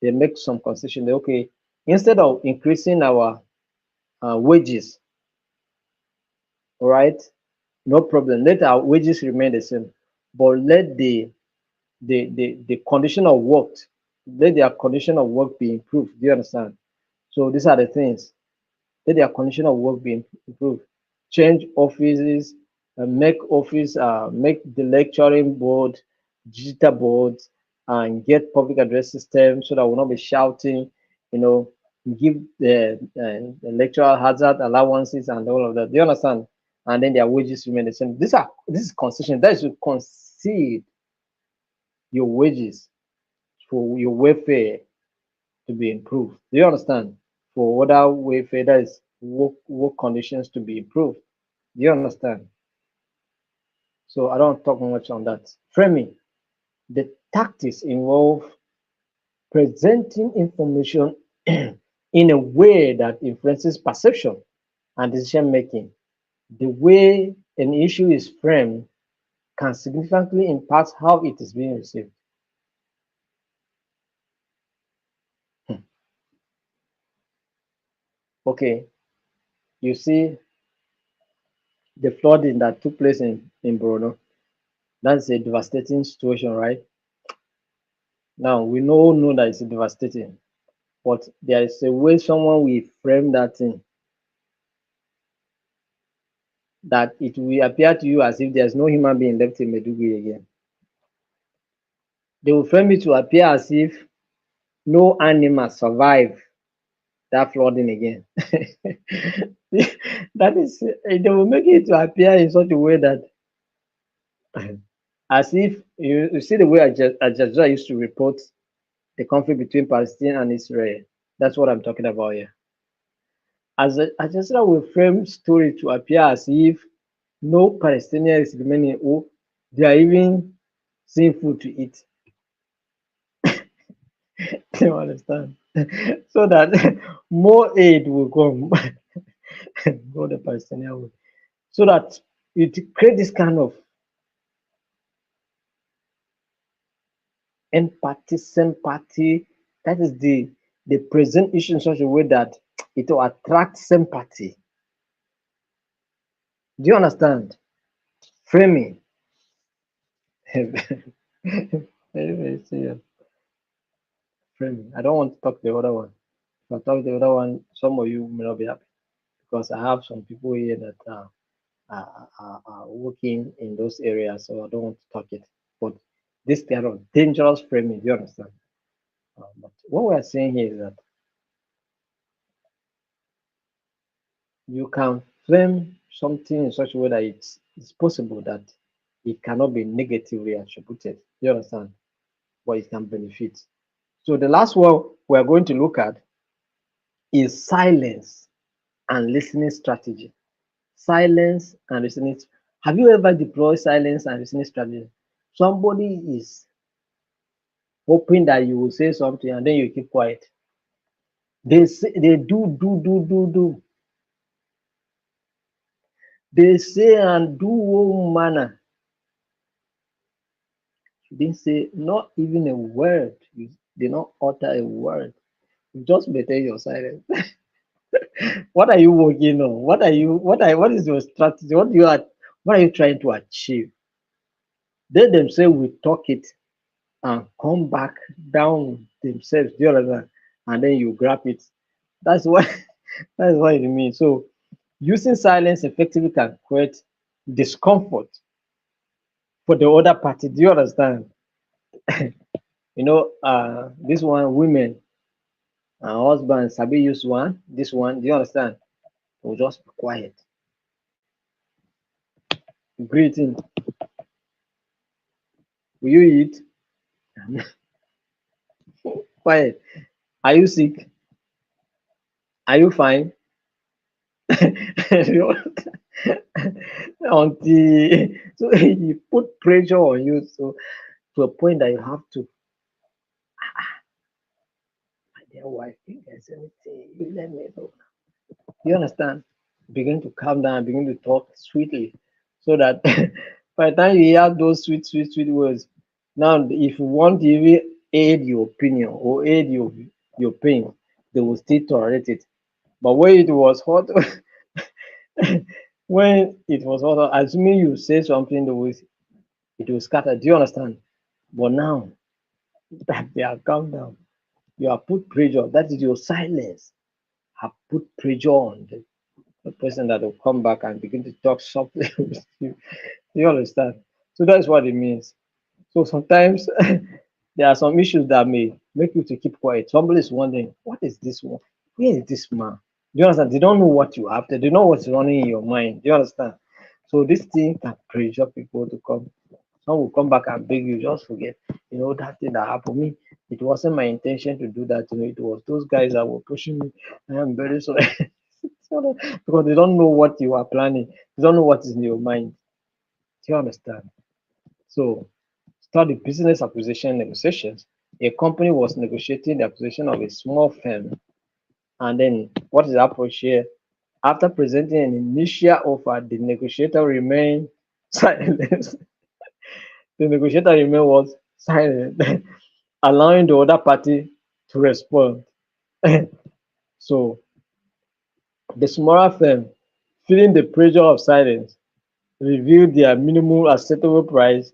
they make some concession. They, okay, instead of increasing our wages, all right, no problem. Let our wages remain the same, but let the condition of work, let their condition of work be improved. Do you understand? So these are the things. Let their condition of work be improved. Change offices, make the lecturing board digital boards, and get public address system so that we'll not be shouting. You know, give the lecturer hazard allowances and all of that. Do you understand? And then their wages remain the same. This is concession. That is to concede your wages for your welfare to be improved. Do you understand? For other welfare, that is work conditions to be improved. Do you understand? So I don't talk much on that. Framing. The tactics involve presenting information in a way that influences perception and decision making. The way an issue is framed can significantly impact how it is being received. Hmm. Okay, you see the flooding that took place in Borno. That's a devastating situation, right? Now we all know that it's devastating, but there is a way someone will frame that thing that it will appear to you as if there's no human being left in Meduguri again. They will frame it to appear as if no animal survived that flooding again. That is, they will make it to appear in such a way that, as if you see the way Al Jazeera used to report the conflict between Palestine and Israel. That's what I'm talking about here. Al Jazeera will frame story to appear as if no Palestinian is remaining. Oh, they are even seeing food to eat. You understand? So that more aid will come, go the Palestinian way. So that it create this kind of empathy, sympathy. That is the present issue in such a way that it will attract sympathy. Do you understand? Framing. Very, very serious. Framing. I don't want to talk the other one. If I talk the other one, some of you may not be happy because I have some people here that are working in those areas, so I don't want to talk it. But this kind of dangerous framing, do you understand? But what we are saying here is that you can frame something in such a way that it's possible that it cannot be negatively attributed. Do you understand? But it can benefit. So the last one we are going to look at is silence and listening strategy. Silence and listening. Have you ever deployed silence and listening strategy? Somebody is hoping that you will say something and then you keep quiet. They do. They say and do all manner. You didn't say not even a word. You did not utter a word. You just maintain your silence. What are you working on? What is your strategy? What are you trying to achieve? They themselves will talk it and come back down themselves, the other, and then you grab it. That's what that's what it means. So using silence effectively can create discomfort for the other party. Do you understand? This one, women and husbands, Sabi use one, this one, do you understand? Will just be quiet. Greeting. Will you eat? Quiet. Are you sick? Are you fine? Until so he put pressure on you, so to a point that you have to, my dear wife, if there's anything, you let me know. You understand? Begin to calm down, begin to talk sweetly, so that by the time you hear those sweet words, now if you want to even aid your opinion or aid your pain, they will still tolerate it. But when it was hot, when it was hot, assuming you say something, it will scatter. Do you understand? But now that they are calmed down, you have put pressure. That is your silence. Have put pressure on the person that will come back and begin to talk softly with you. Do you understand? So that's what it means. So sometimes there are some issues that may make you to keep quiet. Somebody is wondering, what is this one? Where is this man? Do you understand? They don't know what you have. They don't know what's running in your mind. Do you understand? So this thing can pressure people to come. Some will come back and beg you, just forget. That thing that happened to me. It wasn't my intention to do that. It was those guys that were pushing me. I am very sorry. Because they don't know what you are planning. They don't know what is in your mind. Do you understand? So start the business acquisition negotiations. A company was negotiating the acquisition of a small firm, and then what is the approach here? After presenting an initial offer, the negotiator remained silent. The negotiator remained was silent, allowing the other party to respond. So the smaller firm, feeling the pressure of silence, revealed their minimum acceptable price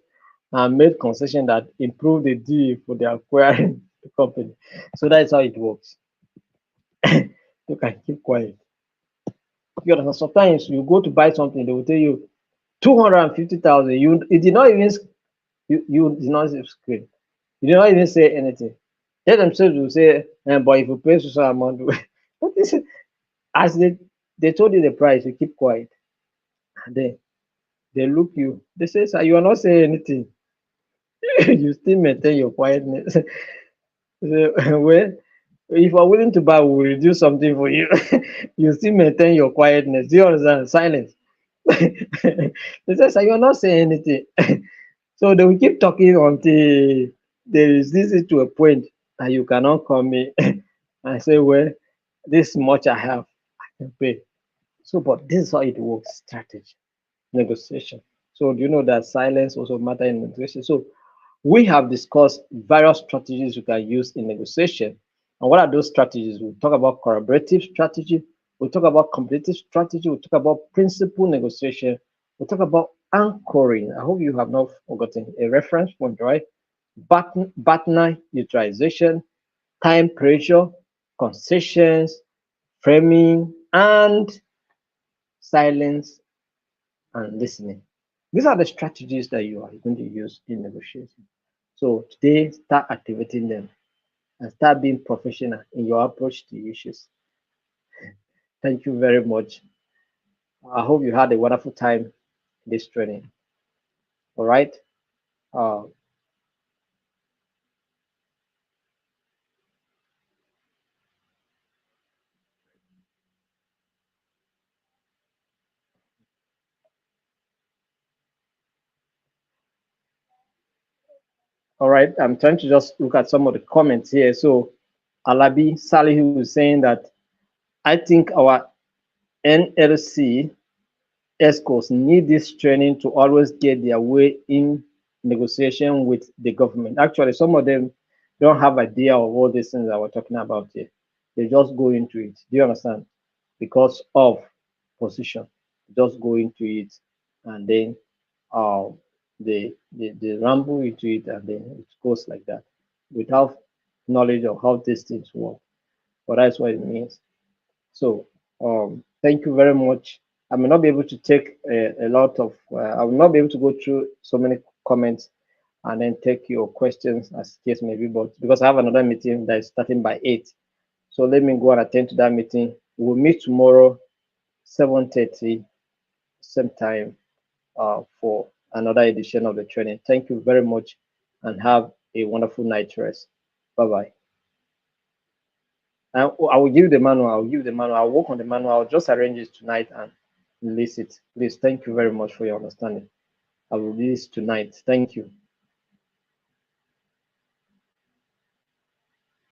and made concession that improved the deal for the acquiring company. So that's how it works. You can keep quiet. You understand? Sometimes you go to buy something, they will tell you 250,000. You did not even you did not scream. You did not even say anything. They themselves will say, but if you pay so amount, but this is as they told you the price, you keep quiet. And then they look you, they say, sir, you are not saying anything. You still maintain your quietness. So, well, if you are willing to buy, we will reduce something for you. You still maintain your quietness. Do you understand? Silence. They say, sir, you're not saying anything. So they will keep talking until there is this to a point that you cannot call me and say, well, this much I have, I can pay. So, but this is how it works, strategy, negotiation. So do you know that silence also matter in negotiation? So we have discussed various strategies you can use in negotiation. And what are those strategies? We'll talk about collaborative strategy. We'll talk about competitive strategy. We'll talk about principal negotiation. We'll talk about anchoring. I hope you have not forgotten a reference point, right? Partner utilization, time pressure, concessions, framing, and silence and listening. These are the strategies that you are going to use in negotiation. So today, start activating them and start being professional in your approach to issues. Thank you very much. I hope you had a wonderful time in this training. All right. Uh, all right. I'm trying to just look at some of the comments here. So Alabi Salihu is saying that I think our NLC ESCOs need this training to always get their way in negotiation with the government. Actually, some of them don't have idea of all these things that we're talking about here. They just go into it. Do you understand? Because of position, just go into it, and then uh, they ramble into it, and then it goes like that without knowledge of how these things work. But that's what it means. So thank you very much. I may not be able to take a lot of, I will not be able to go through so many comments and then take your questions as case may be, but because I have another meeting that is starting by 8. So let me go and attend to that meeting. We'll meet tomorrow, 7:30, same time for another edition of the training. Thank you very much and have a wonderful night rest. Bye-bye. I will give the manual. I'll give the manual. I'll work on the manual. I'll just arrange it tonight and release it. Please, thank you very much for your understanding. I will release tonight. Thank you.